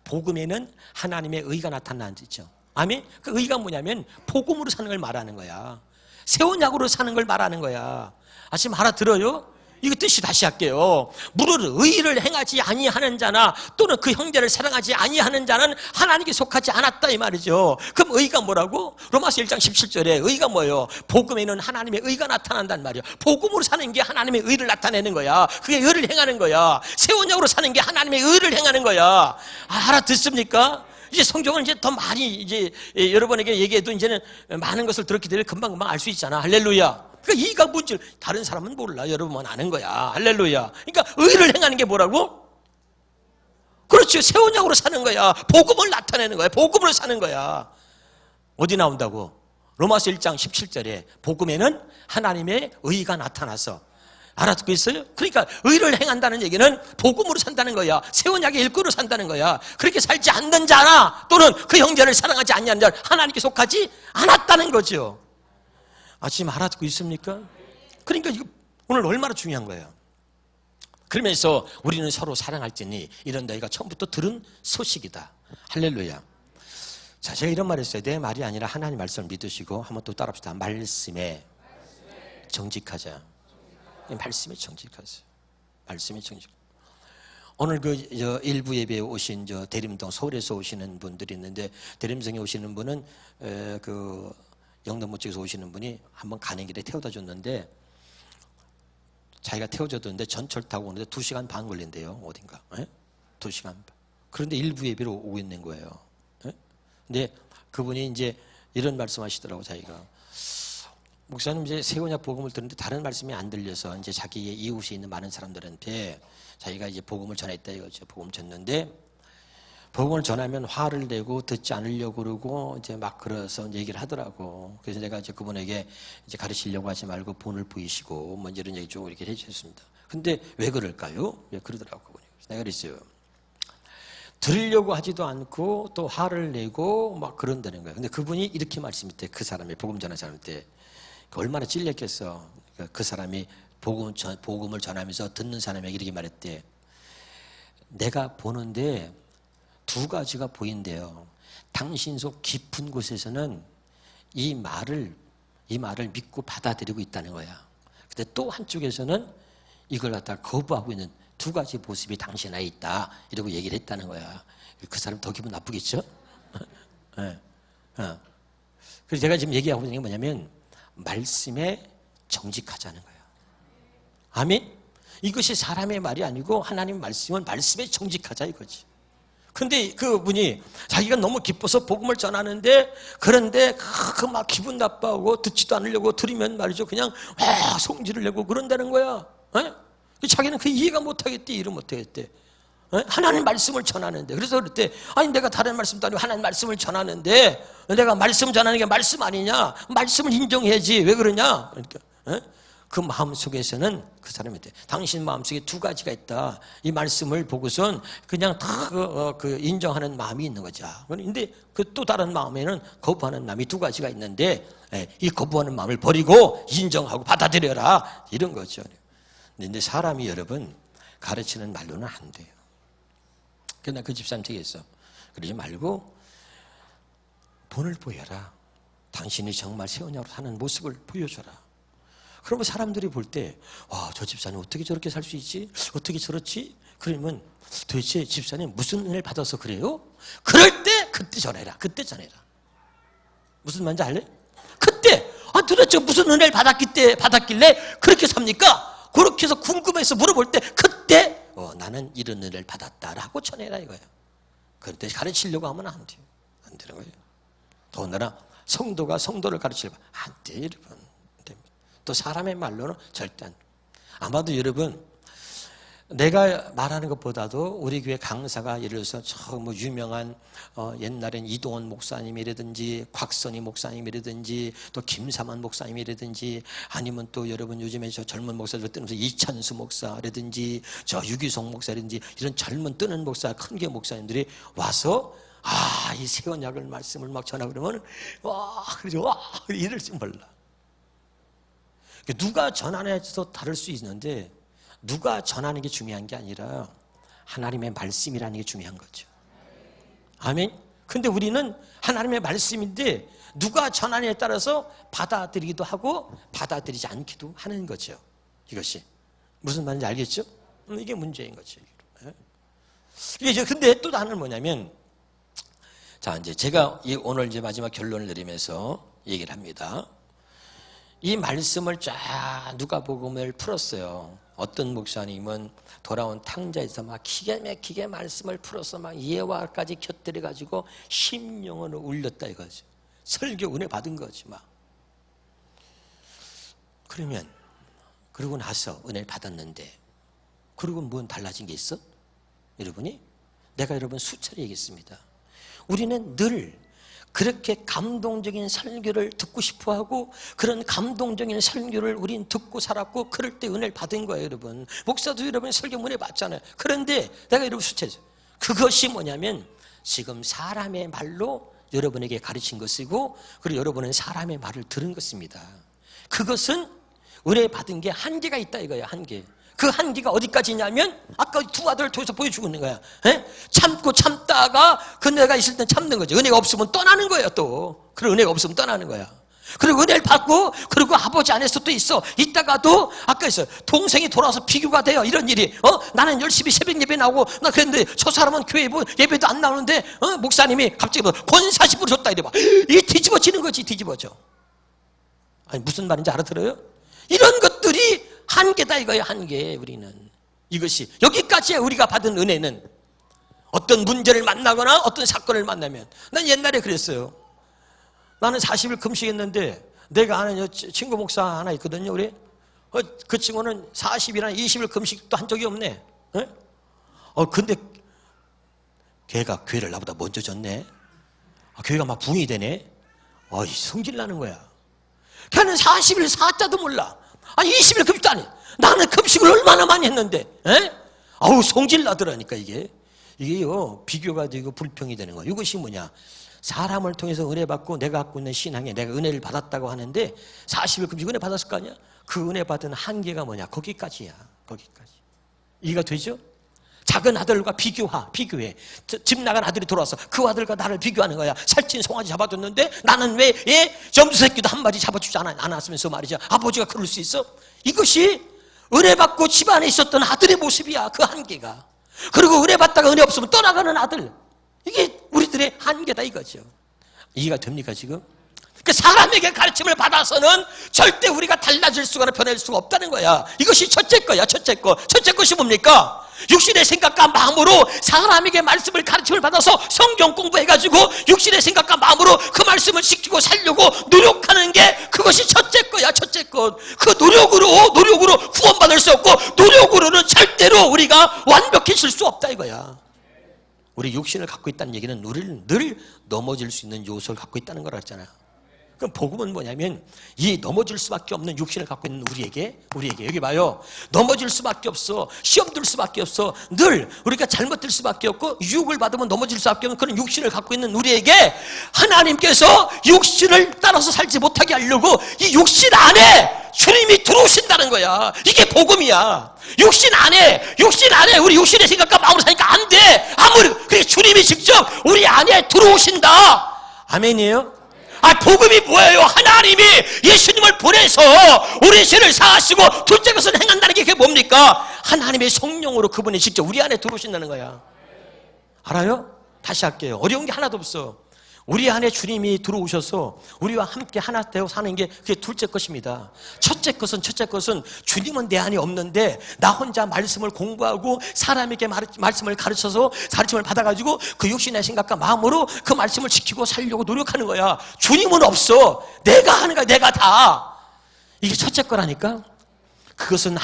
복음에는 하나님의 의가 나타나는 뜻이죠. 아멘? 그 의가 뭐냐면 복음으로 사는 걸 말하는 거야. 새 언약으로 사는 걸 말하는 거야. 지금 알아들어요? 이거 뜻이 다시 할게요. 무릇 의를 행하지 아니하는 자나 또는 그 형제를 사랑하지 아니하는 자는 하나님께 속하지 않았다 이 말이죠. 그럼 의가 뭐라고? 로마서 1장 17절에 의가 뭐예요? 복음에는 하나님의 의가 나타난단 말이에요. 복음으로 사는 게 하나님의 의를 나타내는 거야. 그게 의를 행하는 거야. 새 언약으로 사는 게 하나님의 의를 행하는 거야. 알아듣습니까? 이제 성경은 이제 더 많이 이제 여러분에게 얘기해도 이제는 많은 것을 들었기 때문에 금방금방 알 수 있잖아. 할렐루야. 그러니까 이가 뭔지 다른 사람은 몰라. 여러분만 아는 거야. 할렐루야. 그러니까 의를 행하는 게 뭐라고? 그렇죠. 새 언약으로 사는 거야. 복음을 나타내는 거야. 복음으로 사는 거야. 어디 나온다고? 로마서 1장 17절에 복음에는 하나님의 의가 나타나서 알아듣고 있어요? 그러니까 의를 행한다는 얘기는 복음으로 산다는 거야. 새 언약의 일꾼으로 산다는 거야. 그렇게 살지 않는 자나 또는 그 형제를 사랑하지 않는 자는 하나님께 속하지 않았다는 거죠. 지금 알아듣고 있습니까? 그러니까 이거 오늘 얼마나 중요한 거예요. 그러면서 우리는 서로 사랑할지니 이런 너희가 처음부터 들은 소식이다. 할렐루야. 자, 제가 이런 말 했어요. 내 말이 아니라 하나님 말씀을 믿으시고 한번 또 따라합시다. 말씀에 정직하자. 말씀에 정직하세요. 말씀에 정직. 오늘 일부 예배에 오신 대림동 서울에서 오시는 분들이 있는데 대림동에 오시는 분은 영등포 쪽에서 오시는 분이 한번 가는 길에 태워다 줬는데 자기가 태워줬는데 전철 타고 오는데 2시간 반 걸린대요. 어딘가. 2시간 반. 그런데 일부 예배로 오고 있는 거예요. 근데 그분이 이제 이런 말씀하시더라고. 자기가 목사님 이제 새 언약 복음을 듣는데 다른 말씀이 안 들려서 이제 자기의 이웃에 있는 많은 사람들한테 자기가 이제 복음을 전했다 이거죠. 복음 전했는데 복음을 전하면 화를 내고 듣지 않으려고 그러고 이제 막 그래서 얘기를 하더라고. 그래서 내가 이제 그분에게 이제 가르치려고 하지 말고 본을 보이시고 뭐 이런 얘기 좀 이렇게 해주셨습니다. 근데 왜 그럴까요? 왜 그러더라고 그분이. 내가 그랬어요. 들으려고 하지도 않고 또 화를 내고 막 그런다는 거예요. 근데 그분이 이렇게 말씀했대. 그 사람이 복음 전한 사람한테. 얼마나 찔렸겠어. 그 사람이 복음을 전하면서 듣는 사람에게 이렇게 말했대. 내가 보는데 2가지가 보인대요. 당신 속 깊은 곳에서는 이 말을 믿고 받아들이고 있다는 거야. 근데 또 한쪽에서는 이걸 갖다 거부하고 있는 2가지 모습이 당신 안에 있다. 이러고 얘기를 했다는 거야. 그 사람 더 기분 나쁘겠죠? 네. 그래서 제가 지금 얘기하고 있는 게 뭐냐면 말씀에 정직하자는 거예요. 아멘? 이것이 사람의 말이 아니고 하나님 말씀은 말씀에 정직하자 이거지. 근데 그분이 자기가 너무 기뻐서 복음을 전하는데 그런데 막 기분 나빠하고 듣지도 않으려고 들으면 말이죠. 그냥 성질을 내고 그런다는 거야. 자기는 그 이해가 못하겠대. 이해를 못하겠대. 하나님 말씀을 전하는데 그래서 그랬대. 아니 내가 다른 말씀도 아니고 하나님 말씀을 전하는데 내가 말씀 전하는 게 말씀 아니냐. 말씀을 인정해야지. 왜 그러냐. 그러니까 그 마음속에서는 그 사람이 돼. 당신 마음속에 2가지가 있다. 이 말씀을 보고선 그냥 다 인정하는 마음이 있는 거죠. 그런데 그 또 다른 마음에는 거부하는 마음이 2가지가 있는데 이 거부하는 마음을 버리고 인정하고 받아들여라. 이런 거죠. 근데 사람이 여러분 가르치는 말로는 안 돼요. 그러나 그 집사님께 했어. 그러지 말고 본을 보여라. 당신이 정말 새 언약으로 사는 모습을 보여줘라. 그러면 사람들이 볼 때 와, 저 집사님 어떻게 저렇게 살 수 있지? 어떻게 저렇지? 그러면 도대체 집사님 무슨 은혜를 받아서 그래요? 그럴 때 그때 전해라. 그때 전해라. 무슨 말인지 알래? 그때 도대체 무슨 은혜를 받았길래 그렇게 삽니까? 그렇게 해서 궁금해서 물어볼 때 그때 나는 이런 은혜를 받았다라고 전해라 이거예요. 그런데 가르치려고 하면 안 돼요. 안 되는 거예요. 더군다나 성도가 성도를 가르치려고 안 돼요. 여러분. 또 사람의 말로는 절대 안 돼요. 아마도 여러분 내가 말하는 것보다도 우리 교회 강사가 예를 들어서 저 뭐 유명한 옛날엔 이동원 목사님이라든지 곽선희 목사님이라든지 또 김사만 목사님이라든지 아니면 또 여러분 요즘에 저 젊은 목사들 뜨면서 이찬수 목사라든지 저 유기송 목사라든지 이런 젊은 뜨는 목사 큰교 목사님들이 와서 이 새 언약을 말씀을 막 전하고 그러면 그러죠. 이럴 줄 몰라. 누가 전하냐에서 다를 수 있는데 누가 전하는 게 중요한 게 아니라 하나님의 말씀이라는 게 중요한 거죠. 아멘. 근데 우리는 하나님의 말씀인데 누가 전하냐에 따라서 받아들이기도 하고 받아들이지 않기도 하는 거죠. 이것이 무슨 말인지 알겠죠? 이게 문제인 거지. 이게 근데 또 하나는 뭐냐면, 자, 이제 제가 오늘 이제 마지막 결론을 내리면서 얘기를 합니다. 이 말씀을 쫙 누가복음을 풀었어요. 어떤 목사님은 돌아온 탕자에서 막 기가 막히게 말씀을 풀어서 막 예화까지 곁들여 가지고 심령으로 울렸다 이거지. 설교 은혜 받은 거지 막. 그러면 그러고 나서 은혜를 받았는데 그러고 뭔 달라진 게 있어? 여러분이? 내가 여러분 수차례 얘기했습니다. 우리는 늘 그렇게 감동적인 설교를 듣고 싶어하고 그런 감동적인 설교를 우린 듣고 살았고 그럴 때 은혜를 받은 거예요 여러분. 목사도 여러분 설교 은혜 받잖아요. 그런데 내가 여러분 수차례 그것이 뭐냐면 지금 사람의 말로 여러분에게 가르친 것이고 그리고 여러분은 사람의 말을 들은 것입니다. 그것은 은혜 받은 게 한계가 있다 이거예요. 한계. 그 한계가 어디까지냐면 아까 두 아들을 통해서 보여주고 있는 거야. 에? 참고 참다가 그 은혜가 있을 땐 참는 거죠. 은혜가 없으면 떠나는 거예요 또. 그리고 은혜가 없으면 떠나는 거야. 그리고 은혜를 받고 그리고 아버지 안에서 또 있어. 있다가도 아까 있어요. 동생이 돌아와서 비교가 돼요. 이런 일이. 나는 열심히 새벽 예배 나오고 나 그랬는데 저 사람은 교회 예배도 안 나오는데 목사님이 갑자기 권 40% 줬다 이래 봐. 이 뒤집어지는 거지. 뒤집어져. 아니 무슨 말인지 알아들어요? 이런 것들이 한계다 이거예요. 한계. 우리는 이것이 여기까지의 우리가 받은 은혜는 어떤 문제를 만나거나 어떤 사건을 만나면 난 옛날에 그랬어요. 나는 40일 금식했는데 내가 아는 친구 목사 하나 있거든요. 우리 그 친구는 40일이나 20일 금식도 한 적이 없네. 근데 걔가 교회를 나보다 먼저 졌네. 교회가 막 붕이 되네. 성질 나는 거야. 걔는 40일 사자도 몰라. 20일 금식도 안 해. 나는 금식을 얼마나 많이 했는데. 아우 성질 나더라니까 이게요 비교가 되고 불평이 되는 거야. 이것이 뭐냐? 사람을 통해서 은혜 받고 내가 갖고 있는 신앙에 내가 은혜를 받았다고 하는데 40일 금식 은혜 받았을 거 아니야? 그 은혜 받은 한계가 뭐냐? 거기까지야. 거기까지. 이해가 되죠? 작은 아들과 비교해. 집 나간 아들이 돌아와서 그 아들과 나를 비교하는 거야. 살찐 송아지 잡아줬는데 나는 왜 점수 새끼도 한 마리 잡아주지 않았으면서 말이죠. 아버지가 그럴 수 있어? 이것이 은혜 받고 집안에 있었던 아들의 모습이야. 그 한계가. 그리고 은혜 받다가 은혜 없으면 떠나가는 아들. 이게 우리들의 한계다 이거죠. 이해가 됩니까 지금? 그 사람에게 가르침을 받아서는 절대 우리가 달라질 수가 변할 수가 없다는 거야. 이것이 첫째 거야. 첫째 것이 뭡니까? 육신의 생각과 마음으로 사람에게 말씀을 가르침을 받아서 성경 공부해가지고 육신의 생각과 마음으로 그 말씀을 지키고 살려고 노력하는 게 그것이 첫째 거야. 첫째 것. 그 노력으로 구원받을 수 없고 노력으로는 절대로 우리가 완벽해질 수 없다 이거야. 우리 육신을 갖고 있다는 얘기는 우리를 늘 넘어질 수 있는 요소를 갖고 있다는 거라 했잖아요. 그럼 복음은 뭐냐면 이 넘어질 수밖에 없는 육신을 갖고 있는 우리에게 여기 봐요. 넘어질 수밖에 없어. 시험 들 수밖에 없어. 늘 우리가 잘못될 수밖에 없고 유혹을 받으면 넘어질 수밖에 없는 그런 육신을 갖고 있는 우리에게 하나님께서 육신을 따라서 살지 못하게 하려고 이 육신 안에 주님이 들어오신다는 거야. 이게 복음이야. 육신 안에 우리 육신의 생각과 마음으로 사니까 안 돼. 그게 주님이 직접 우리 안에 들어오신다. 아멘이에요? 복음이 뭐예요? 하나님이 예수님을 보내서 우리 죄를 사하시고 둘째 것은 행한다는 게 그게 뭡니까? 하나님의 성령으로 그분이 직접 우리 안에 들어오신다는 거야. 알아요? 다시 할게요. 어려운 게 하나도 없어. 우리 안에 주님이 들어오셔서 우리와 함께 하나 되어 사는 게 그게 둘째 것입니다. 첫째 것은 주님은 내 안에 없는데 나 혼자 말씀을 공부하고 사람에게 말씀을 가르침을 받아가지고 그 육신의 생각과 마음으로 그 말씀을 지키고 살려고 노력하는 거야. 주님은 없어. 내가 하는 거야. 내가 다. 이게 첫째 거라니까. 그것은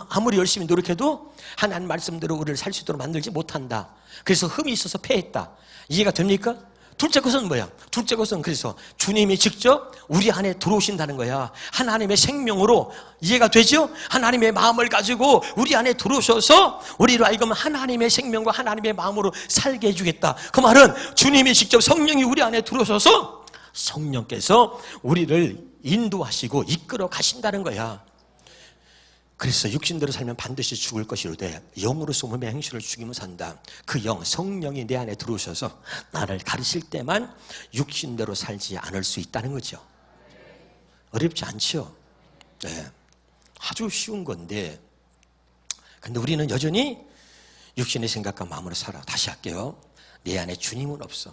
아무리 열심히 노력해도 하나님 말씀대로 우리를 살 수 있도록 만들지 못한다. 그래서 흠이 있어서 패했다. 이해가 됩니까? 둘째 것은 뭐야? 둘째 것은 그래서 주님이 직접 우리 안에 들어오신다는 거야. 하나님의 생명으로. 이해가 되죠? 하나님의 마음을 가지고 우리 안에 들어오셔서 우리로 하여금 하나님의 생명과 하나님의 마음으로 살게 해주겠다. 그 말은 주님이 직접 성령이 우리 안에 들어오셔서 성령께서 우리를 인도하시고 이끌어 가신다는 거야. 그래서 육신대로 살면 반드시 죽을 것이로되 영으로서 몸의 행실을 죽이면 산다. 그 영, 성령이 내 안에 들어오셔서 나를 가르칠 때만 육신대로 살지 않을 수 있다는 거죠. 어렵지 않죠? 네. 아주 쉬운 건데 근데 우리는 여전히 육신의 생각과 마음으로 살아. 다시 할게요. 내 안에 주님은 없어.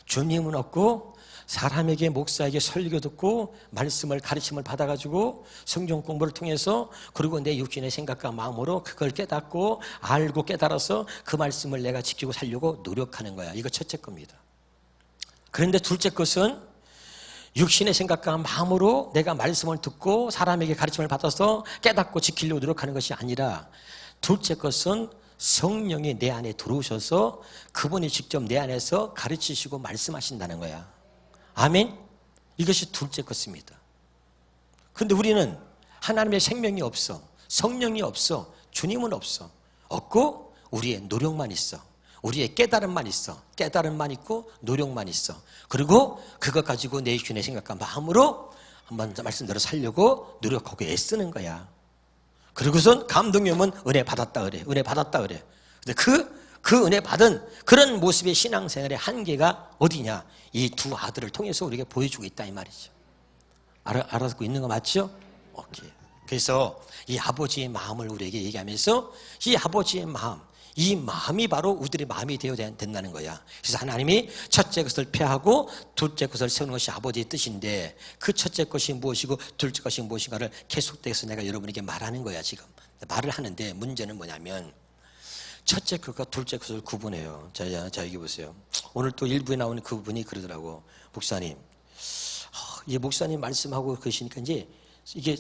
주님은 없고 사람에게 목사에게 설교 듣고 말씀을 가르침을 받아가지고 성경 공부를 통해서 그리고 내 육신의 생각과 마음으로 그걸 깨닫고 알고 깨달아서 그 말씀을 내가 지키고 살려고 노력하는 거야. 이거 첫째 겁니다. 그런데 둘째 것은 육신의 생각과 마음으로 내가 말씀을 듣고 사람에게 가르침을 받아서 깨닫고 지키려고 노력하는 것이 아니라 둘째 것은 성령이 내 안에 들어오셔서 그분이 직접 내 안에서 가르치시고 말씀하신다는 거야. 아멘? 이것이 둘째 것입니다. 그런데 우리는 하나님의 생명이 없어. 성령이 없어. 주님은 없어. 없고 우리의 노력만 있어. 우리의 깨달음만 있어. 깨달음만 있고 노력만 있어. 그리고 그것 가지고 내 육신의 생각과 마음으로 한번 말씀대로 살려고 노력하고 애쓰는 거야. 그리고선 감동이면 은혜 받았다 그래. 은혜 받았다 그래. 근데 그 은혜 받은 그런 모습의 신앙생활의 한계가 어디냐? 이 두 아들을 통해서 우리에게 보여주고 있다 이 말이죠. 알아듣고 있는 거 맞죠? 오케이. 그래서 이 아버지의 마음을 우리에게 얘기하면서 이 아버지의 마음, 이 마음이 바로 우리들의 마음이 되어야 된다는 거야. 그래서 하나님이 첫째 것을 폐하고 둘째 것을 세우는 것이 아버지의 뜻인데 그 첫째 것이 무엇이고 둘째 것이 무엇인가를 계속돼서 내가 여러분에게 말하는 거야 지금. 말을 하는데 문제는 뭐냐면 첫째 것과 둘째 것을 구분해요. 자 여기 보세요. 오늘 또 일부에 나오는 그분이 그러더라고. 목사님, 이 목사님 말씀하고 계시니까 이제 이게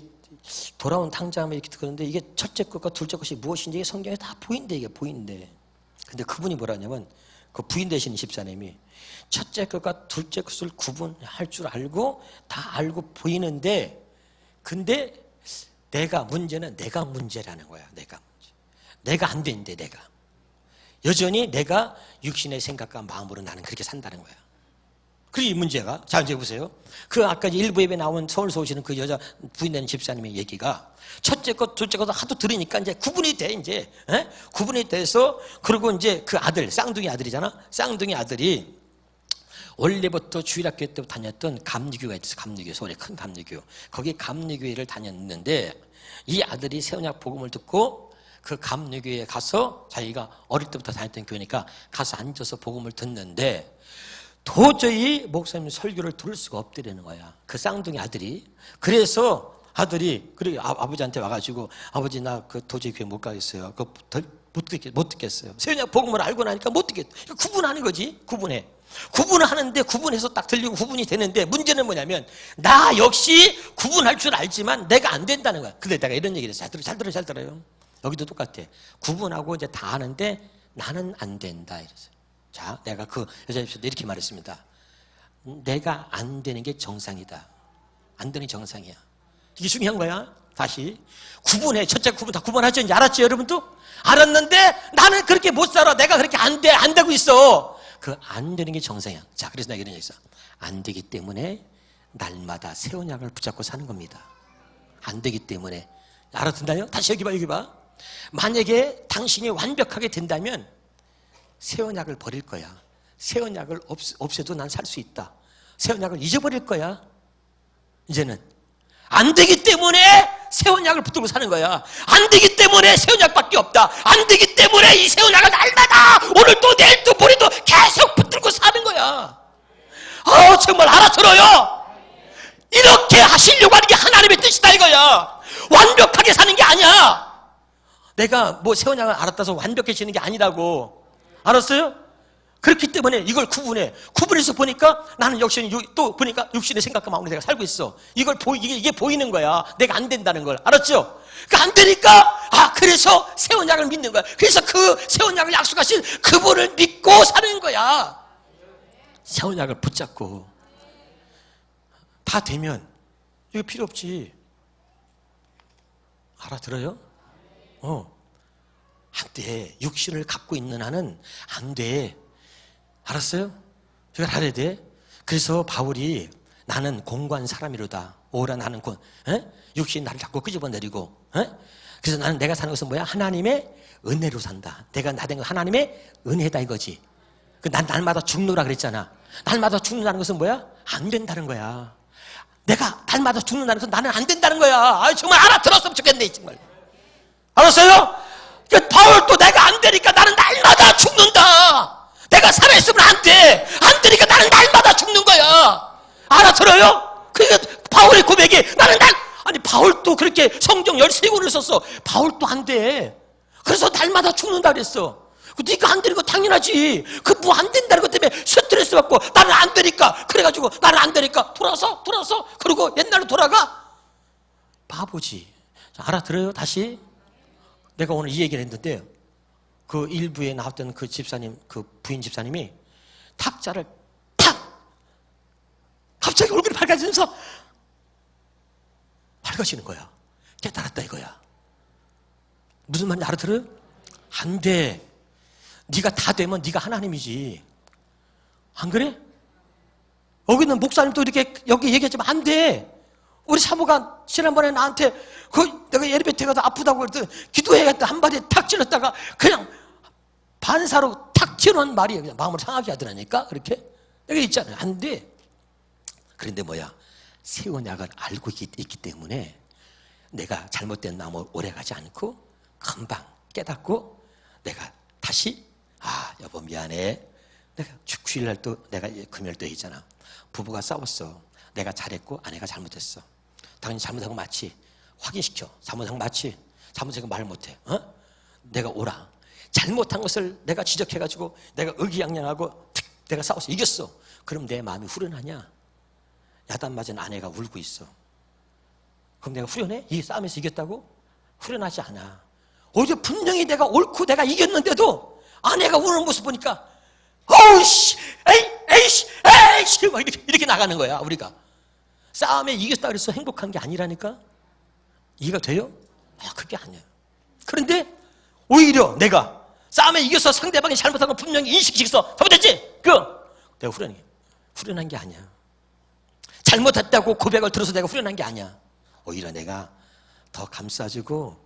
돌아온 탕자함에 이렇게 그러는데 이게 첫째 것과 둘째 것이 무엇인지 이게 성경에 다 보인대. 이게 보인대. 근데 그분이 뭐라냐면 그 부인 되시는 집사님이 첫째 것과 둘째 것을 구분할 줄 알고 다 알고 보이는데 근데 문제는 내가 문제라는 거야. 내가 안 되는데 내가 여전히 내가 육신의 생각과 마음으로 나는 그렇게 산다는 거야. 그리고 이 문제가 자 이제 보세요. 그 아까 일부 예배 나온 서울서 오시는 그 여자 부인되는 집사님의 얘기가 첫째 것 둘째 것 하도 들으니까 이제 구분이 돼 이제 구분이 돼서 그리고 이제 그 아들 쌍둥이 아들이잖아. 쌍둥이 아들이 원래부터 주일학교 때부터 다녔던 감리교가 있었어. 감리교 서울에 큰 감리교. 거기 감리교회를 다녔는데 이 아들이 새언약 복음을 듣고 그 감리교회에 가서 자기가 어릴 때부터 다녔던 교회니까 가서 앉아서 복음을 듣는데 도저히 목사님 설교를 들을 수가 없더라는 거야. 그 쌍둥이 아들이. 그래서 아들이 그리고 아버지한테 와가지고 아버지 나 그 도저히 교회 못 가겠어요. 못 듣겠어요. 새언약 복음을 알고 나니까 못 듣겠어요. 구분하는 거지. 구분을 하는데 구분해서 딱 들리고 구분이 되는데 문제는 뭐냐면 나 역시 구분할 줄 알지만 내가 안 된다는 거야. 근데 내가 이런 얘기를 했어요. 잘 들어요. 여기도 똑같아. 구분하고 이제 다 아는데 나는 안 된다 이랬어요. 자, 내가 그 여자 집사도 이렇게 말했습니다. 내가 안 되는 게 정상이다. 안 되는 게 정상이야. 이게 중요한 거야. 다시 구분해. 첫째 구분 다 구분하죠. 이제 알았죠, 여러분도? 알았는데 나는 그렇게 못 살아. 내가 그렇게 안 되고 있어. 그 안 되는 게 정상이야. 자, 그래서 내가 이런 얘기 했어. 안 되기 때문에 날마다 새 언약을 붙잡고 사는 겁니다. 안 되기 때문에. 알아듣나요? 다시 여기 봐. 만약에 당신이 완벽하게 된다면 새 언약을 버릴 거야. 새 언약을 없애도 난 살 수 있다. 새 언약을 잊어버릴 거야. 이제는 안 되기 때문에 새 언약을 붙들고 사는 거야. 안 되기 때문에 새 언약밖에 없다. 안 되기 때문에 이 새 언약을 날마다 오늘도 내일도 모레도 계속 붙들고 사는 거야. 정말 알아들어요. 이렇게 하시려고 하는 게 하나님의 뜻이다 이거야. 완벽하게 사는 게 아니야. 내가 뭐 새 언약을 알았다서 완벽해지는 게 아니라고. 알았어요? 그렇기 때문에 이걸 구분해서 보니까 나는 역시 또 보니까 육신의 생각과 마음으로 내가 살고 있어. 이게 보이는 거야. 내가 안 된다는 걸. 알았죠? 그러니까 안 되니까 그래서 새 언약을 믿는 거야. 그래서 그 새 언약을 약속하신 그분을 믿고 사는 거야. 새 언약을 붙잡고 다 되면 이거 필요 없지. 알아들어요? 안 돼. 육신을 갖고 있는 한은 안 돼. 알았어요? 이걸 알아야 돼. 그래서 바울이 나는 공고한 사람이로다. 오라 나는 육신 나를 자꾸 끄집어내리고. 그래서 나는 내가 사는 것은 뭐야? 하나님의 은혜로 산다. 내가 나 된 건 하나님의 은혜다 이거지. 난 날마다 죽노라 그랬잖아. 날마다 죽는다는 것은 뭐야? 안 된다는 거야. 내가 날마다 죽는다는 것은 나는 안 된다는 거야. 정말 알아들었으면 좋겠네 정말. 알았어요? 바울도 내가 안 되니까 나는 날마다 죽는다. 내가 살아있으면 안 돼. 안 되니까 나는 날마다 죽는 거야. 알아들어요? 그러니까 바울의 고백이 나는 아니 바울도 그렇게 성경 13권을 썼어. 바울도 안 돼. 그래서 날마다 죽는다 그랬어. 네가 안 되는 거 당연하지. 그 뭐 안 된다는 것 때문에 스트레스 받고 나는 안 되니까 그래가지고 나는 안 되니까 돌아서 그리고 옛날로 돌아가. 바보지. 알아들어요? 다시 내가 오늘 이 얘기를 했는데 그 일부에 나왔던 그 집사님, 그 부인 집사님이 탁자를 탁 갑자기 얼굴이 밝아지면서 밝아지는 거야. 깨달았다 이거야. 무슨 말인지 알아들어요? 안 돼. 네가 다 되면 네가 하나님이지. 안 그래? 여기는 목사님도 이렇게 여기 얘기했지만 안 돼. 우리 사모가 지난번에 나한테 내가 엘리베이터에 가서 아프다고 그랬더니 기도해야겠다 한마디에 탁 찔렀다가 그냥 반사로 탁 찌르는 말이 그냥 마음을 상하게 하더라니까. 그렇게 내가 있잖아요. 안 돼. 그런데 뭐야, 새 언약을 알고 있기 때문에 내가 잘못된 마음을 오래가지 않고 금방 깨닫고 내가 다시 여보 미안해. 내가 주일날 또 내가 금요일 때 있잖아. 부부가 싸웠어. 내가 잘했고 아내가 잘못했어. 당연히 잘못한 거 맞지? 확인시켜. 잘못한 거 맞지? 잘못한 거 말 못해. 내가 오라. 잘못한 것을 내가 지적해가지고 내가 의기양양하고 내가 싸워서 이겼어. 그럼 내 마음이 후련하냐? 야단 맞은 아내가 울고 있어. 그럼 내가 후련해? 이 싸움에서 이겼다고? 후련하지 않아. 오히려 분명히 내가 옳고 내가 이겼는데도 아내가 우는 모습 보니까 어우씨 에이씨 막 이렇게 나가는 거야. 우리가 싸움에 이겼다 그래서 행복한 게 아니라니까. 이해가 돼요? 그게 아니야. 그런데 오히려 내가 싸움에 이겨서 상대방이 잘못한 거 분명히 인식시켜서 잘못했지? 내가 후련한 게 아니야. 잘못했다고 고백을 들어서 내가 후련한 게 아니야. 오히려 내가 더 감싸주고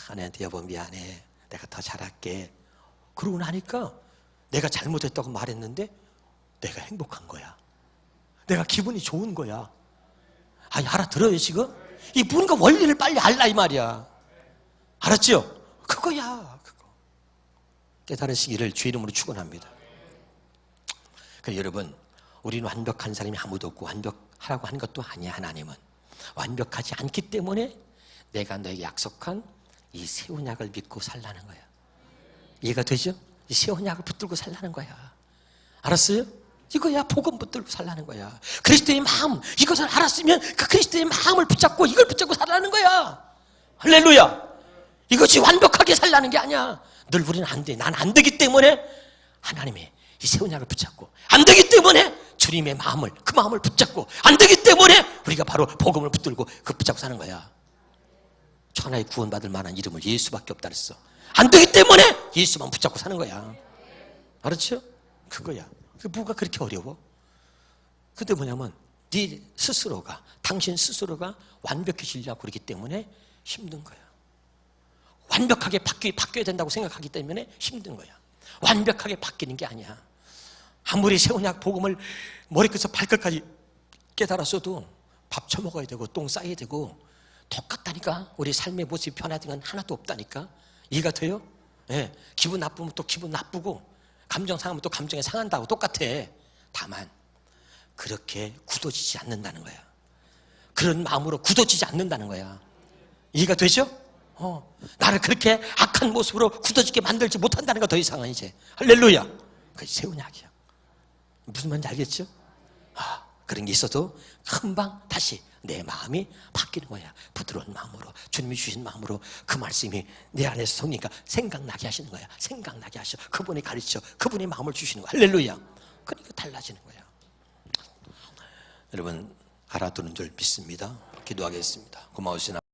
아내한테 여보 미안해. 내가 더 잘할게. 그러고 나니까 내가 잘못했다고 말했는데 내가 행복한 거야. 내가 기분이 좋은 거야. 알아들어요 지금? 이 뭔가 원리를 빨리 알라 이 말이야. 알았죠? 그거야. 그거. 깨달으시기를 주의 이름으로 축원합니다. 그러니까 여러분, 우리는 완벽한 사람이 아무도 없고 완벽하라고 하는 것도 아니야. 하나님은 완벽하지 않기 때문에 내가 너에게 약속한 이 새 언약을 믿고 살라는 거야. 이해가 되죠? 이 새 언약을 붙들고 살라는 거야. 알았어요? 이거야. 복음 붙들고 살라는 거야. 그리스도의 마음, 이것을 알았으면 그 그리스도의 마음을 붙잡고 이걸 붙잡고 살라는 거야. 할렐루야. 이것이 완벽하게 살라는 게 아니야. 늘 우리는 안 돼. 난 안 되기 때문에 하나님의 이 새 언약을 붙잡고, 안 되기 때문에 주님의 마음을, 그 마음을 붙잡고, 안 되기 때문에 우리가 바로 복음을 붙들고 그 붙잡고 사는 거야. 천하의 구원받을 만한 이름을 예수밖에 없다 그랬어. 안 되기 때문에 예수만 붙잡고 사는 거야. 알았죠? 그거야. 뭐가 그렇게 어려워? 근데 뭐냐면 네 스스로가, 당신 스스로가 완벽해지려고 그러기 때문에 힘든 거야. 완벽하게 바뀌어야 된다고 생각하기 때문에 힘든 거야. 완벽하게 바뀌는 게 아니야. 아무리 새 언약 복음을 머리끝에서 발끝까지 깨달았어도 밥 처먹어야 되고 똥 싸야 되고 똑같다니까. 우리 삶의 모습이 변화된 건 하나도 없다니까. 이해가 돼요? 네. 기분 나쁘면 또 기분 나쁘고 감정 상하면 또 감정이 상한다고 똑같아. 다만 그렇게 굳어지지 않는다는 거야. 그런 마음으로 굳어지지 않는다는 거야. 이해가 되죠? 나를 그렇게 악한 모습으로 굳어지게 만들지 못한다는 거 더 이상은 이제. 할렐루야. 그게 새 언약이야. 무슨 말인지 알겠죠? 그런 게 있어도 금방 다시 내 마음이 바뀌는 거야. 부드러운 마음으로, 주님이 주신 마음으로 그 말씀이 내 안에서 성리니까 생각나게 하시는 거야. 생각나게 하셔. 그분이 가르쳐. 그분이 마음을 주시는 거야. 할렐루야. 그러니까 달라지는 거야. 여러분 알아두는 줄 믿습니다. 기도하겠습니다. 고마우시나